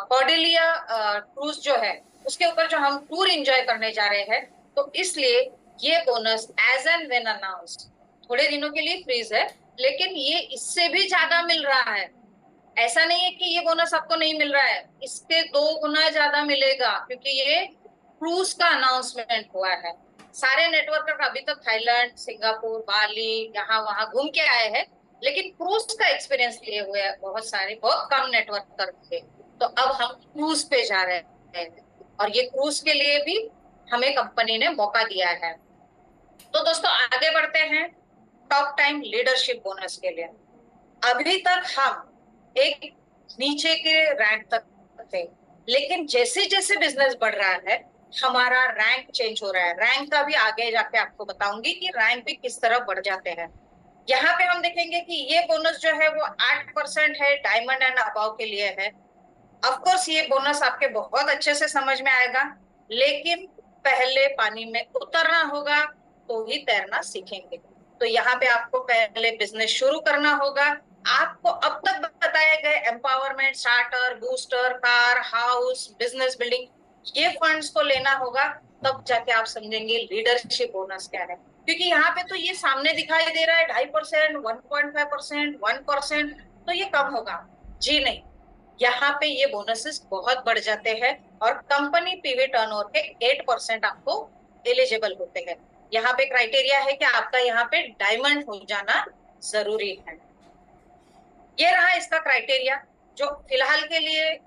कॉर्डेलिया क्रूज जो है उसके ऊपर जो हम टूर एंजॉय करने जा रहे हैं, तो इसलिए ये bonus as and when announced थोड़े दिनों के लिए फ्रीज है, लेकिन ये इससे भी ज्यादा मिल रहा है। ऐसा नहीं है कि ये बोनस आपको नहीं मिल रहा है, इसके 2 गुना ज्यादा मिलेगा, क्योंकि ये क्रूज का अनाउंसमेंट हुआ है। सारे नेटवर्कर अभी तक थाईलैंड, सिंगापुर, बाली, यहाँ वहां घूम के आए हैं, लेकिन क्रूज का एक्सपीरियंस लिए हुए हैं बहुत सारे, बहुत कम नेटवर्कर थे। तो अब हम क्रूज पे जा रहे हैं, और ये क्रूज के लिए भी हमें कंपनी ने मौका दिया है। तो दोस्तों आगे बढ़ते हैं टॉप टाइम लीडरशिप बोनस के लिए। अभी तक हम एक नीचे के रैंक तक थे, लेकिन जैसे जैसे बिजनेस बढ़ रहा है हमारा रैंक चेंज हो रहा है। रैंक का भी आगे जाके आपको बताऊंगी कि रैंक भी किस तरह बढ़ जाते हैं। यहाँ पे हम देखेंगे कि ये बोनस जो है वो 8% है, डायमंड एंड अबव के लिए है। ऑफ कोर्स ये बोनस आपके बहुत अच्छे से समझ में आएगा, लेकिन पहले पानी में उतरना होगा तो ही तैरना सीखेंगे। तो यहाँ पे आपको पहले बिजनेस शुरू करना होगा। आपको अब तक बताए गए empowerment, starter, booster, car, house, business building, ये फंड्स को लेना होगा, तब जाके आप समझेंगे लीडरशिप बोनस क्या है। क्योंकि यहाँ पे तो ये सामने दिखाई दे रहा है 2.5%, 1.5%, 1%, तो ये कम होगा। जी नहीं, यहाँ पे ये बोनसेस बहुत बढ़ जाते हैं, और कंपनी पीवी टर्नओवर के 8% आपको एलिजिबल होते हैं। यहाँ पे क्राइटेरिया है कि आपका यहाँ पे डायमंड हो जाना जरूरी है। ये रहा इसका क्राइटेरिया, जो फिलहाल के लिए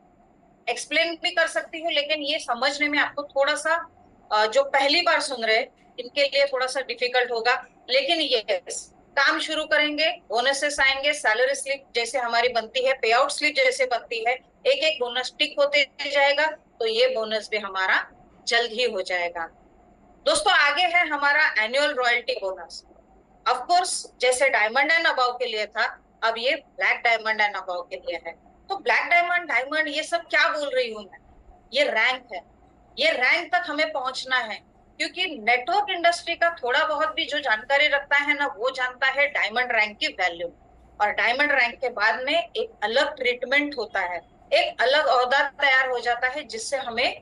एक्सप्लेन भी कर सकती हूँ, लेकिन ये समझने में आपको थोड़ा सा जो पहली बार सुन रहे इनके लिए थोड़ा सा डिफिकल्ट होगा। लेकिन ये काम शुरू करेंगे, बोनसेस आएंगे, सैलरी स्लिप जैसे हमारी बनती है, पे आउट स्लिप जैसे बनती है, एक एक बोनस टिक होते जाएगा, तो ये बोनस भी हमारा जल्द ही हो जाएगा। दोस्तों आगे है हमारा annual royalty bonus. Of course जैसे डायमंड एंड अबव के लिए था, अब ये ब्लैक डायमंड एंड अबव के लिए है। तो ब्लैक डायमंड, डायमंड, ये सब क्या बोल रही हूँ मैं, ये रैंक है। ये रैंक तक हमें पहुंचना है, क्योंकि नेटवर्क इंडस्ट्री का थोड़ा बहुत भी जो जानकारी रखता है ना, वो जानता है डायमंड रैंक की वैल्यू। और डायमंड रैंक के बाद में एक अलग ट्रीटमेंट होता है, एक अलग ओहदा तैयार हो जाता है, जिससे हमें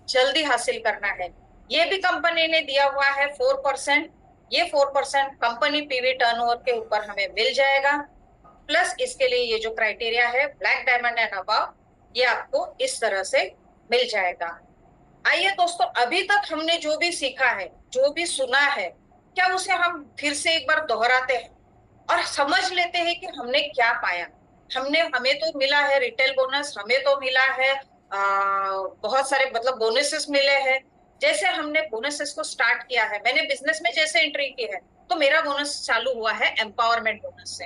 जल्दी हासिल करना है। ये भी कंपनी ने दिया हुआ है 4%। ये 4% कंपनी पीवी टर्नओवर के ऊपर हमें मिल जाएगा। प्लस इसके लिए ये जो क्राइटेरिया है ब्लैक डायमंड एंड अबव, ये आपको इस तरह से मिल जाएगा। आइए दोस्तों, अभी तक हमने जो भी सीखा है, जो भी सुना है, क्या उसे हम फिर से एक बार दोहराते हैं और समझ लेते हैं कि हमने क्या पाया। हमें तो मिला है रिटेल बोनस, हमें तो मिला है बहुत सारे मतलब बोनसेस मिले हैं। जैसे हमने बोनसेस को स्टार्ट किया है, मैंने बिजनेस में जैसे एंट्री की है, तो मेरा बोनस चालू हुआ है एम्पावरमेंट बोनस से।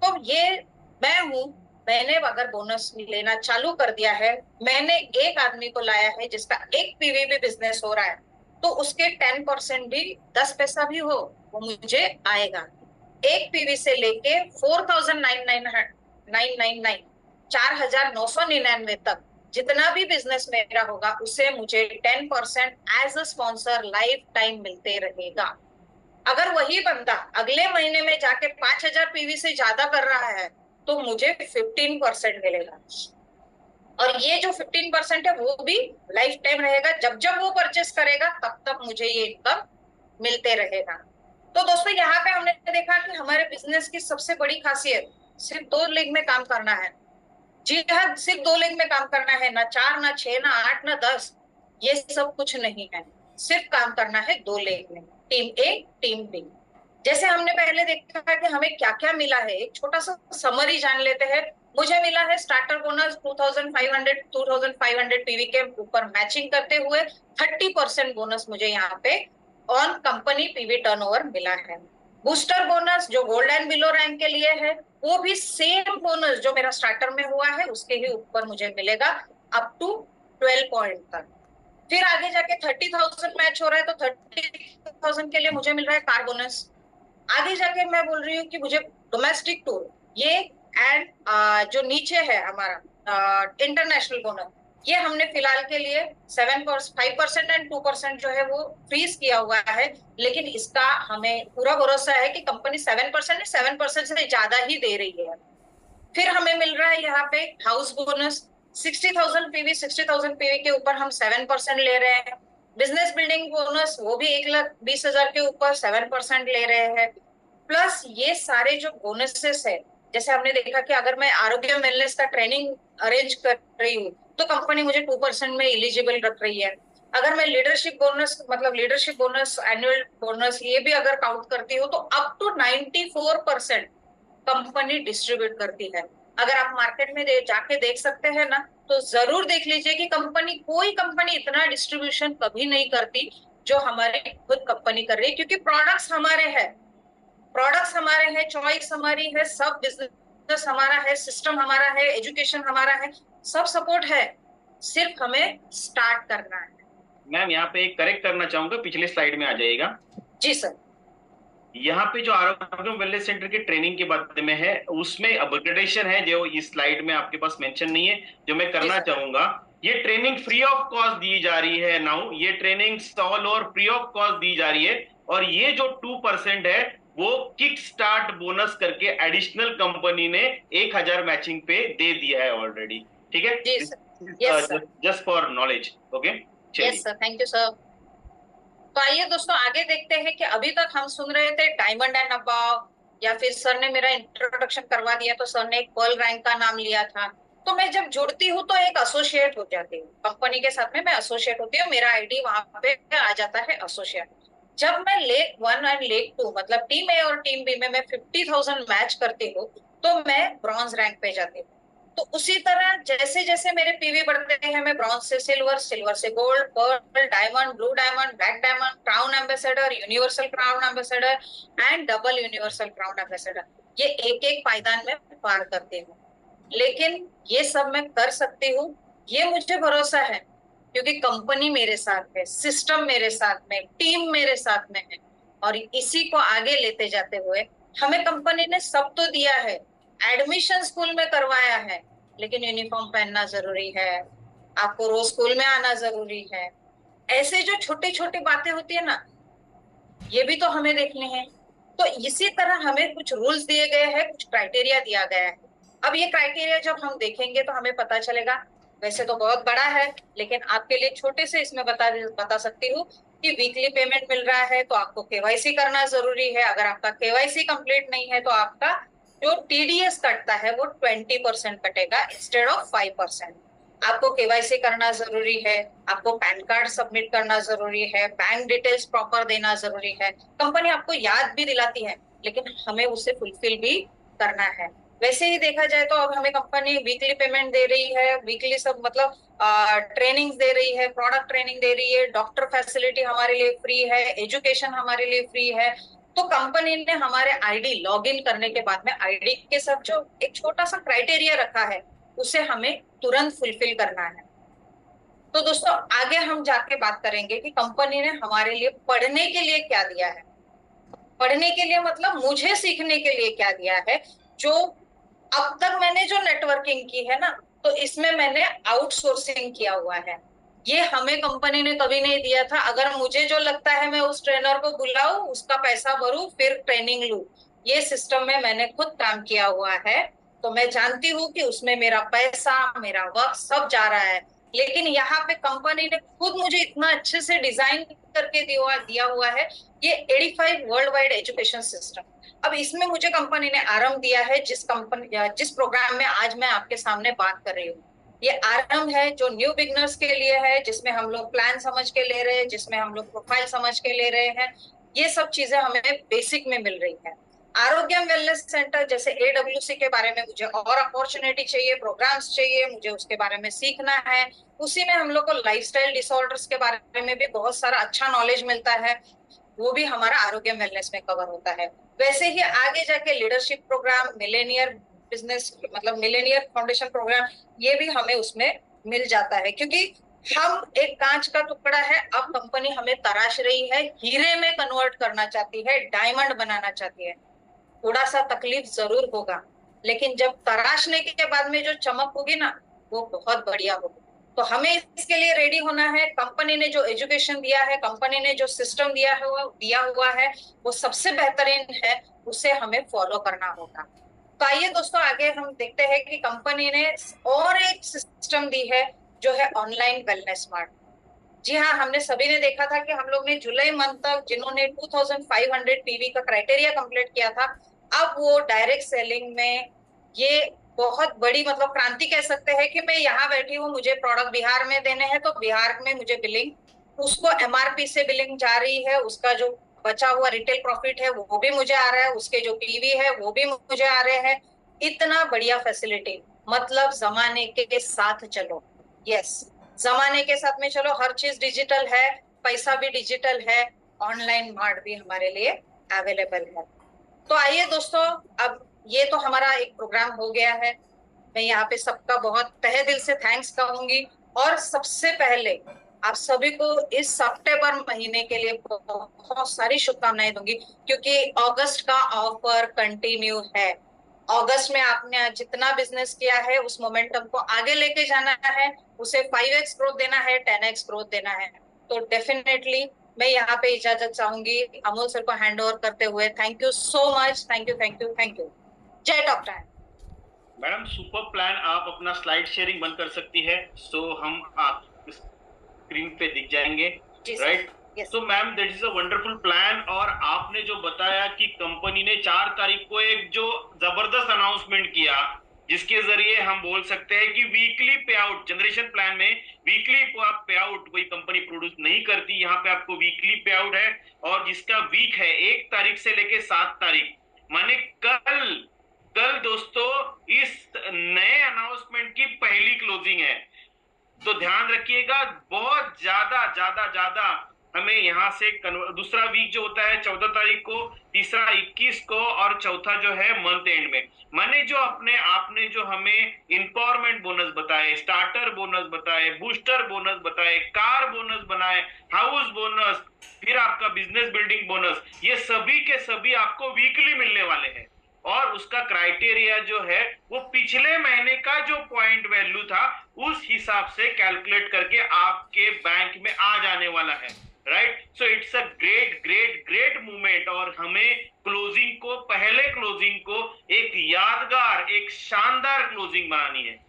तो ये मैं हूँ, मैंने अगर बोनस लेना चालू कर दिया है, मैंने एक आदमी को लाया है जिसका एक पीवी भी बिजनेस हो रहा है, तो उसके 10% भी, 10 पैसा भी हो, वो मुझे आएगा। एक पीवी से लेके 4,999 4,999 तक जितना भी बिजनेस मेरा होगा, उसे मुझे 10% as a sponsor lifetime मिलते रहेगा। अगर वही बंदा अगले महीने में जाके 5,000 पीवी से ज्यादा कर रहा है, तो मुझे 15% मिलेगा। और ये जो 15% है वो भी लाइफ टाइम रहेगा, जब जब वो परचेस करेगा तब तक मुझे ये इनकम मिलते रहेगा। तो दोस्तों यहाँ पे हमने देखा कि हमारे बिजनेस की सबसे बड़ी खासियत सिर्फ 2 लेग में काम करना है। जी हाँ, सिर्फ 2 लेग में काम करना है, ना 4, ना 6, ना 8, ना 10, ये सब कुछ नहीं है। सिर्फ काम करना है 2 लेग में, टीम ए, टीम बी। जैसे हमने पहले देखा है कि हमें क्या क्या मिला है, एक छोटा सा समरी जान लेते हैं। मुझे मिला है स्टार्टर बोनस 2,500 पीवी के ऊपर मैचिंग करते हुए 30% बोनस मुझे यहाँ पे ऑन कंपनी पीवी टर्नओवर मिला है। बूस्टर बोनस जो गोल्ड एंड बिलो रैंक के लिए है, वो भी सेम बोनस जो मेरा स्टार्टर में हुआ है उसके ही ऊपर मुझे मिलेगा अप टू 12 पॉइंट तक। फिर आगे जाके 30,000 मैच हो रहा है, तो 30,000 के लिए मुझे मिल रहा है कार बोनस। आगे जाके मैं बोल रही हूँ कि मुझे डोमेस्टिक टूर, ये एंड जो नीचे है हमारा इंटरनेशनल बोनस, ये हमने फिलहाल के लिए 5% एंड 2% जो है वो फ्रीज किया हुआ है। लेकिन इसका हमें पूरा भरोसा है कि कंपनी 7% से ज्यादा ही दे रही है। फिर हमें मिल रहा है यहाँ पे हाउस बोनस 60,000 पीवी के ऊपर हम 7% ले रहे हैं। बिजनेस बिल्डिंग बोनस वो भी 1,20,000 के ऊपर 7% ले रहे हैं। प्लस ये सारे जो बोनसेस है, जैसे हमने देखा कि अगर मैं आरोग्य वेलनेस का ट्रेनिंग अरेंज कर रही हूँ तो कंपनी मुझे 2% में एलिजिबल रख रही है। अगर मैं लीडरशिप बोनस मतलब लीडरशिप बोनस, एनुअल बोनस ये भी अगर काउंट करती हूँ तो अप टू 94% कंपनी डिस्ट्रीब्यूट करती है। अगर आप मार्केट में जाके देख सकते हैं ना, तो जरूर देख लीजिए कि कोई कंपनी इतना डिस्ट्रीब्यूशन कभी नहीं करती जो हमारी खुद कंपनी कर रही है, क्योंकि प्रोडक्ट्स हमारे हैं, चॉइस हमारी है, सब बिजनेस हमारा है, सिस्टम हमारा है, एजुकेशन हमारा है, सब सपोर्ट है, सिर्फ हमें स्टार्ट करना है। मैम यहाँ पे एक करेक्ट करना चाहूंगा, पिछले स्लाइड में आ जाएगा। जी सर। यहाँ पे जो आरोग्य वेलनेस सेंटर के ट्रेनिंग के बारे में है, उसमें अपग्रेडेशन है जो इस स्लाइड में आपके पास मेंशन नहीं है, जो मैं जी करना सर। चाहूंगा। ये ट्रेनिंग फ्री ऑफ कॉस्ट दी जा रही है नाउ, ये training all over free of cost दी जा रही है। और ये जो 2% है वो किक स्टार्ट बोनस करके एडिशनल कंपनी ने 1,000 मैचिंग पे दे दिया है ऑलरेडी। ठीक है, जी sir. Yes sir. Just for knowledge. Okay, yes चलिए। Sir, thank you sir. तो आइए दोस्तों आगे देखते हैं कि अभी तक हम सुन रहे थे डायमंड एंड अबव, या फिर सर ने मेरा इंट्रोडक्शन करवा दिया तो सर ने एक पर्ल रैंक का नाम लिया था। तो मैं जब जुड़ती हूँ तो एक एसोसिएट हो जाती हूँ कंपनी के साथ में, मैं एसोसिएट होती हूँ, मेरा आईडी वहां पे आ जाता है एसोसिएट। जब मैं लेक 1 एंड लेक 2 मतलब टीम ए और टीम बी में मैं 50,000 मैच करती हूँ तो मैं ब्रॉन्ज रैंक पे जाती हूँ। तो उसी तरह जैसे जैसे मेरे पीवी बढ़ते हैं, मैं ब्रॉन्ज से सिल्वर, सिल्वर से gold, pearl, diamond, blue diamond, black diamond, crown ambassador, universal crown ambassador and double universal crown ambassador, ये एक एक पायदान में पार करती हूँ। लेकिन ये सब मैं कर सकती हूँ, ये मुझे भरोसा है, क्योंकि कंपनी मेरे साथ है, सिस्टम मेरे साथ में, टीम मेरे साथ में है। और इसी को आगे लेते जाते हुए हमें कंपनी ने सब तो दिया है, एडमिशन स्कूल में करवाया है, लेकिन यूनिफॉर्म पहनना जरूरी है, आपको रोज स्कूल में आना जरूरी है। ऐसे जो छोटी छोटी बातें होती है ना, ये भी तो हमें देखने हैं। तो इसी तरह हमें कुछ रूल्स दिए गए हैं, कुछ क्राइटेरिया दिया गया है। अब ये क्राइटेरिया जब हम देखेंगे तो हमें पता चलेगा। वैसे तो बहुत बड़ा है, लेकिन आपके लिए छोटे से इसमें बता सकती हूँ कि वीकली पेमेंट मिल रहा है तो आपको केवाईसी करना जरूरी है। अगर आपका केवाईसी कंप्लीट नहीं है तो आपका जो टीडीएस कटता है वो 20% कटेगा इंस्टेड ऑफ 5%। आपको केवाईसी करना जरूरी है, आपको पैन कार्ड सबमिट करना जरूरी है, बैंक डिटेल्स प्रॉपर देना जरूरी है। कंपनी आपको याद भी दिलाती है, लेकिन हमें उसे फुलफिल भी करना है। वैसे ही देखा जाए तो अब हमें कंपनी वीकली पेमेंट दे रही है, वीकली सब मतलब ट्रेनिंग दे रही है, प्रोडक्ट ट्रेनिंग दे रही है, डॉक्टर फैसिलिटी हमारे लिए फ्री है, एजुकेशन हमारे लिए फ्री है। तो कंपनी ने हमारे आईडी लॉग इन करने के बाद में आईडी के साथ जो एक छोटा सा क्राइटेरिया रखा है उसे हमें तुरंत फुलफिल करना है। तो दोस्तों आगे हम जाके बात करेंगे कि कंपनी ने हमारे लिए पढ़ने के लिए क्या दिया है। पढ़ने के लिए मतलब मुझे सीखने के लिए क्या दिया है। जो अब तक मैंने जो नेटवर्किंग की है ना, तो इसमें मैंने आउटसोर्सिंग किया हुआ है। ये हमें कंपनी ने कभी नहीं दिया था। अगर मुझे जो लगता है मैं उस ट्रेनर को बुलाऊं, उसका पैसा भरूं, फिर ट्रेनिंग लूं, ये सिस्टम में मैंने खुद काम किया हुआ है। तो मैं जानती हूँ कि उसमें मेरा पैसा, मेरा वक्त सब जा रहा है। लेकिन यहाँ पे कंपनी ने खुद मुझे इतना अच्छे से डिजाइन करके दिया हुआ है, ये 85 वर्ल्ड वाइड एजुकेशन सिस्टम। अब इसमें मुझे कंपनी ने आरंभ दिया है, जिस प्रोग्राम में आज मैं आपके सामने बात कर रही हूँ। ये आरंभ है जो न्यू बिगनर्स के लिए है, जिसमें हम लोग प्लान समझ के ले रहे हैं, जिसमें हम लोग प्रोफाइल समझ के ले रहे हैं। ये सब चीजें हमें बेसिक में मिल रही है। आरोग्यम वेलनेस सेंटर जैसे एडब्ल्यूसी के बारे में मुझे और अपॉर्चुनिटी चाहिए, प्रोग्राम्स चाहिए, मुझे उसके बारे में सीखना है। उसी में हम लोग को लाइफस्टाइल डिसऑर्डर्स के बारे में भी बहुत सारा अच्छा नॉलेज मिलता है, वो भी हमारा आरोग्य वेलनेस में कवर होता है। वैसे ही आगे जाके लीडरशिप प्रोग्राम, मिलेनियर बिजनेस मतलब मिलेनियर फाउंडेशन प्रोग्राम, ये भी हमें उसमें मिल जाता है, क्योंकि हम एक कांच का टुकड़ा है। अब कंपनी हमें तराश रही है, हीरे में कन्वर्ट करना चाहती है, डायमंड बनाना चाहती है। थोड़ा सा तकलीफ जरूर होगा, लेकिन जब तराशने के बाद में जो चमक होगी ना, वो बहुत बढ़िया होगी। तो हमें इसके लिए रेडी होना है। कंपनी ने जो एजुकेशन दिया है, कंपनी ने जो सिस्टम दिया हुआ है, वो सबसे बेहतरीन है, उसे हमें फॉलो करना होगा। तो आइए दोस्तों आगे हम देखते हैं कि कंपनी ने और एक सिस्टम दी है जो है ऑनलाइन वेलनेस स्मार्ट। जी हाँ, हमने सभी ने देखा था कि हम लोग ने जुलाई मंथ तक जिन्होंने 2500 पीवी का क्राइटेरिया कंप्लीट किया था, अब वो डायरेक्ट सेलिंग में ये बहुत बड़ी मतलब क्रांति कह सकते हैं कि मैं यहाँ बैठी हूँ, मुझे प्रोडक्ट बिहार में देने हैं तो बिहार में मुझे बिलिंग उसको एमआरपी से बिलिंग जा रही है, उसका जो बचा हुआ रिटेल प्रॉफिट है वो भी मुझे आ रहा है, उसके जो पीवी है वो भी मुझे आ रहे हैं। इतना बढ़िया फैसिलिटी, मतलब जमाने के साथ चलो। यस, जमाने के साथ में चलो, हर चीज डिजिटल है, पैसा भी डिजिटल है, ऑनलाइन मार्ट भी हमारे लिए अवेलेबल है। तो आइए दोस्तों, अब ये तो हमारा एक प्रोग्राम हो गया है। मैं यहाँ पे सबका बहुत तहे दिल से थैंक्स कहूंगी, और सबसे पहले आप सभी को इस सितंबर महीने के लिए बहुत सारी शुभकामनाएं दूंगी, क्योंकि अगस्त का ऑफर कंटिन्यू है। अगस्त में आपने जितना बिजनेस किया है उस मोमेंटम को आगे लेके जाना है, उसे 5x ग्रोथ देना है, 10x ग्रोथ देना है। तो डेफिनेटली मैं यहाँ पे इजाजत चाहूंगी अमोल सर को हैंड ओवर करते हुए। Thank you so much, thank you thank you thank you. जय डॉक्टर। मैडम सुपर प्लान, आप अपना स्लाइड शेयरिंग बंद कर सकती है, सो हम आप स्क्रीन पे दिख जाएंगे, राइट? तो ma'am that is a wonderful plan. और आपने जो बताया कि कंपनी ने 4 तारीख को एक जो जबरदस्त अनाउंसमेंट किया, जिसके जरिए हम बोल सकते हैं कि वीकली पे आउट, जनरेशन प्लान में वीकली पे आउट कोई कंपनी प्रोड्यूस नहीं करती, यहाँ पे आपको वीकली पे आउट है। और जिसका वीक है 1 तारीख से लेके 7 तारीख, माने कल कल दोस्तों इस नए अनाउंसमेंट की पहली क्लोजिंग है। तो ध्यान रखिएगा, बहुत ज्यादा ज्यादा ज्यादा हमें यहाँ से दूसरा वीक जो होता है 14 तारीख को, तीसरा 21 को, और चौथा जो है मंथ एंड में। मैंने जो आपने जो हमें इंपावरमेंट बोनस बताए, स्टार्टर बोनस बताए, बूस्टर बोनस बताए, कार बोनस बनाए, हाउस बोनस, फिर आपका बिजनेस बिल्डिंग बोनस, ये सभी के सभी आपको वीकली मिलने वाले हैं। और उसका क्राइटेरिया जो है वो पिछले महीने का जो पॉइंट वैल्यू था उस हिसाब से कैलकुलेट करके आपके बैंक में आ जाने वाला है, right? So it's a great great great movement, और हमें क्लोजिंग को, पहले क्लोजिंग को एक यादगार, एक शानदार क्लोजिंग बनानी है।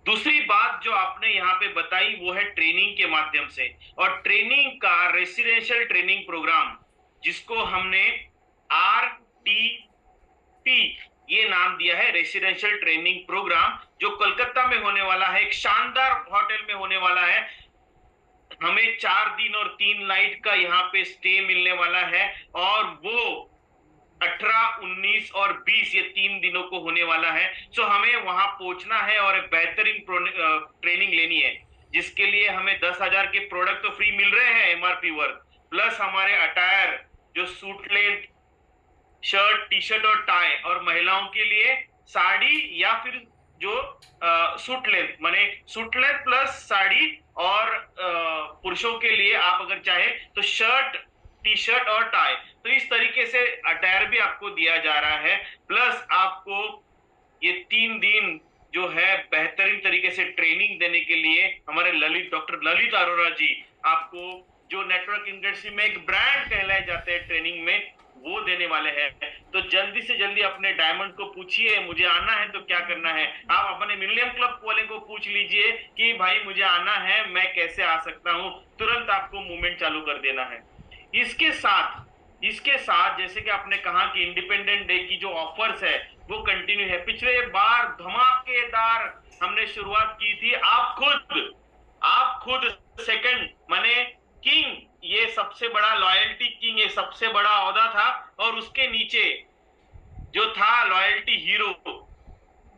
दूसरी बात जो आपने यहाँ पे बताई वो है ट्रेनिंग के माध्यम से, और ट्रेनिंग का रेसिडेंशियल ट्रेनिंग प्रोग्राम, जिसको हमने RTP ये नाम दिया है, रेसिडेंशियल ट्रेनिंग प्रोग्राम, जो कोलकाता में होने वाला है, एक शानदार होटल में होने वाला है। हमें 4 दिन और 3 नाइट का यहाँ पे स्टे मिलने वाला है, और वो 18, 19 और 20 ये 3 दिनों को होने वाला है। सो हमें वहां पहुंचना है और एक बेहतरीन ट्रेनिंग लेनी है, जिसके लिए हमें 10,000 के प्रोडक्ट तो फ्री मिल रहे हैं एमआरपी वर्क, प्लस हमारे अटायर जो suit length, shirt, T shirt और टाई, और महिलाओं के लिए साड़ी या फिर जो सूट लेंथ, माने सूट लेंथ प्लस साड़ी, और पुरुषों के लिए आप अगर चाहे तो शर्ट, टी शर्ट और टाई। तो इस तरीके से अटायर भी आपको दिया जा रहा है, प्लस आपको ये 3 दिन जो है बेहतरीन तरीके से ट्रेनिंग देने के लिए हमारे डॉक्टर ललित अरोरा जी आपको, जो नेटवर्क इंडस्ट्री में एक ब्रांड कहलाए जाते हैं ट्रेनिंग में, वो देने वाले हैं। तो जल्दी से जल्दी अपने डायमंड को पूछिए मुझे आना है तो क्या करना है। आप अपने मिलियन क्लब वाले को पूछ लीजिए कि भाई मुझे आना है, मैं कैसे आ सकता हूं, तुरंत आपको मूवमेंट चालू कर देना है। इसके साथ जैसे कि आपने कहा कि इंडिपेंडेंट डे की जो ऑफर्स है वो कंटिन्यू है। पिछले बार धमाकेदार हमने शुरुआत की थी, आप खुद सेकंड माने किंग, ये सबसे बड़ा लॉयल्टी किंग, ये सबसे बड़ा औहदा था, और उसके नीचे जो था लॉयल्टी हीरो,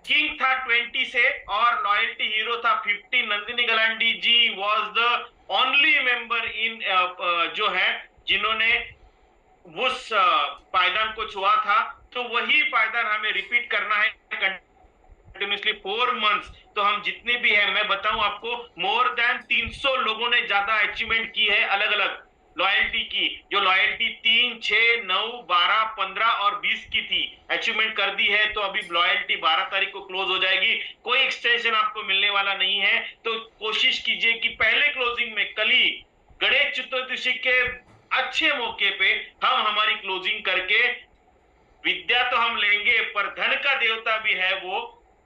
किंग था 20 से और लॉयल्टी हीरो था 50। Nandini Galandi ji was the only member in जो है जिन्होंने उस पायदान को छुआ था। तो वही पायदान हमें रिपीट करना है कंटिन्यूसली 4 मंथ्स। तो हम जितने भी हैं, मैं बताऊं आपको, मोर देन 300 लोगों ने ज्यादा अचीवमेंट की है अलग अलग लॉयल्टी की। जो लॉयल्टी 3, 6, 9, 12, 15 और 20 की थी, अचीवमेंट कर दी है। तो अभी लॉयल्टी 12 तारीख को क्लोज हो जाएगी, कोई एक्सटेंशन आपको मिलने वाला नहीं है। तो कोशिश कीजिए कि पहले क्लोजिंग में, कल ही गणेश चतुर्दशी के अच्छे मौके पे हम हमारी क्लोजिंग करके, विद्या तो हम लेंगे पर धन का देवता भी है वो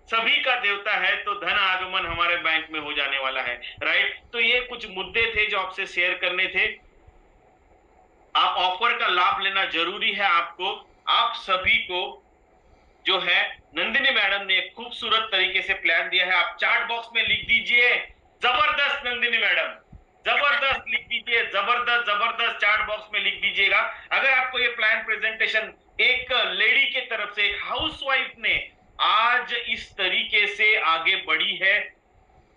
सभी का देवता है, तो धन आगमन हमारे बैंक में हो जाने वाला है, राइट। तो ये कुछ मुद्दे थे जो आपसे शेयर करने थे। आप ऑफर का लाभ लेना जरूरी है आपको। आप सभी को जो है नंदिनी मैडम ने एक खूबसूरत तरीके से प्लान दिया है। आप चैट बॉक्स में लिख दीजिए जबरदस्त नंदिनी मैडम, जबरदस्त लिख दीजिए, जबरदस्त जबरदस्त चैट बॉक्स में लिख दीजिएगा। अगर आपको ये प्लान प्रेजेंटेशन एक लेडी के तरफ से, एक हाउसवाइफ ने आज इस तरीके से आगे बढ़ी है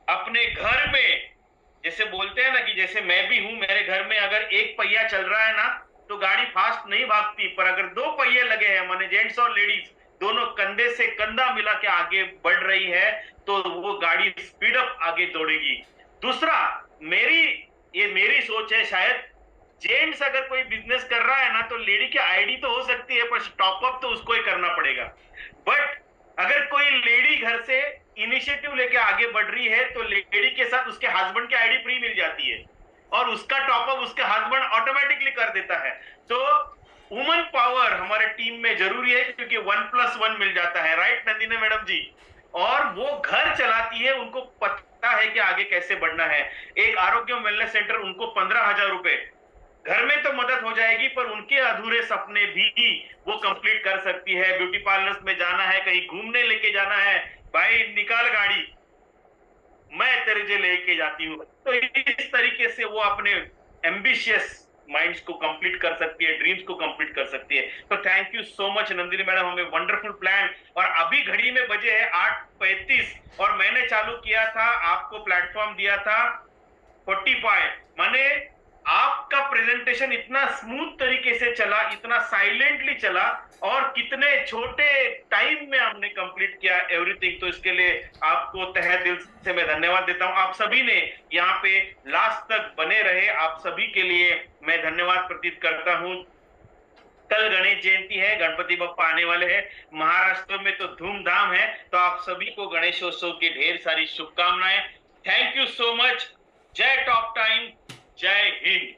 अपने घर में, जैसे बोलते हैं ना कि जैसे मैं भी हूं, मेरे घर में अगर एक पहिया चल रहा है ना तो गाड़ी फास्ट नहीं भागती, पर अगर दो पहिए लगे हैं, माने जेंट्स और लेडीज दोनों कंधे से कंधा मिला के आगे बढ़ रही है, तो वो गाड़ी स्पीड अप आगे दौड़ेगी। दूसरा, ये मेरी सोच है, शायद जेंट्स अगर कोई बिजनेस कर रहा है ना तो लेडी की आईडी तो हो सकती है, पर टॉपअप तो उसको ही करना पड़ेगा। बट अगर कोई लेडी घर से इनिशिएटिव लेके आगे बढ़ रही है तो लेडी के साथ उसके हस्बैंड की आईडी फ्री मिल जाती है और उसका टॉपअप उसके हस्बैंड ऑटोमेटिकली कर देता है। तो वुमन पावर हमारे टीम में जरूरी है, क्योंकि 1+1 मिल जाता है, राइट नंदिनी मैडम जी। और वो घर चलाती है, उनको पता है कि आगे कैसे बढ़ना है। एक आरोग्य वेलनेस सेंटर, उनको 15,000 रुपए घर में तो मदद हो जाएगी, पर उनके अधूरे सपने भी वो कंप्लीट कर सकती है। ब्यूटी पार्लर्स में जाना है, कहीं घूमने लेके जाना है, भाई निकाल गाड़ी, मैं तेरे जे लेके जाती हूँ। तो इस तरीके से वो अपने एम्बिशियस माइंड्स को कंप्लीट कर सकती है, ड्रीम्स को कंप्लीट कर सकती है। तो thank you so much Nandini madam, हमें वंडरफुल प्लान। और अभी घड़ी में बजे है 8:35 और मैंने चालू किया था, आपको प्लेटफॉर्म दिया था 45, माने आपका प्रेजेंटेशन इतना स्मूथ तरीके से चला, इतना साइलेंटली चला, और कितने छोटे टाइम में हमने कंप्लीट किया एवरीथिंग। तो इसके लिए आपको तहे दिल से मैं धन्यवाद देता हूं। आप सभी ने यहाँ पे लास्ट तक बने रहे, आप सभी के लिए मैं धन्यवाद प्रतीत करता हूं। कल गणेश जयंती है, गणपति बप्पा आने वाले हैं, महाराष्ट्र में तो धूमधाम है। तो आप सभी को गणेशोत्सव की ढेर सारी शुभकामनाएं। Thank you so much. जय टॉप टाइम, जय हिंद।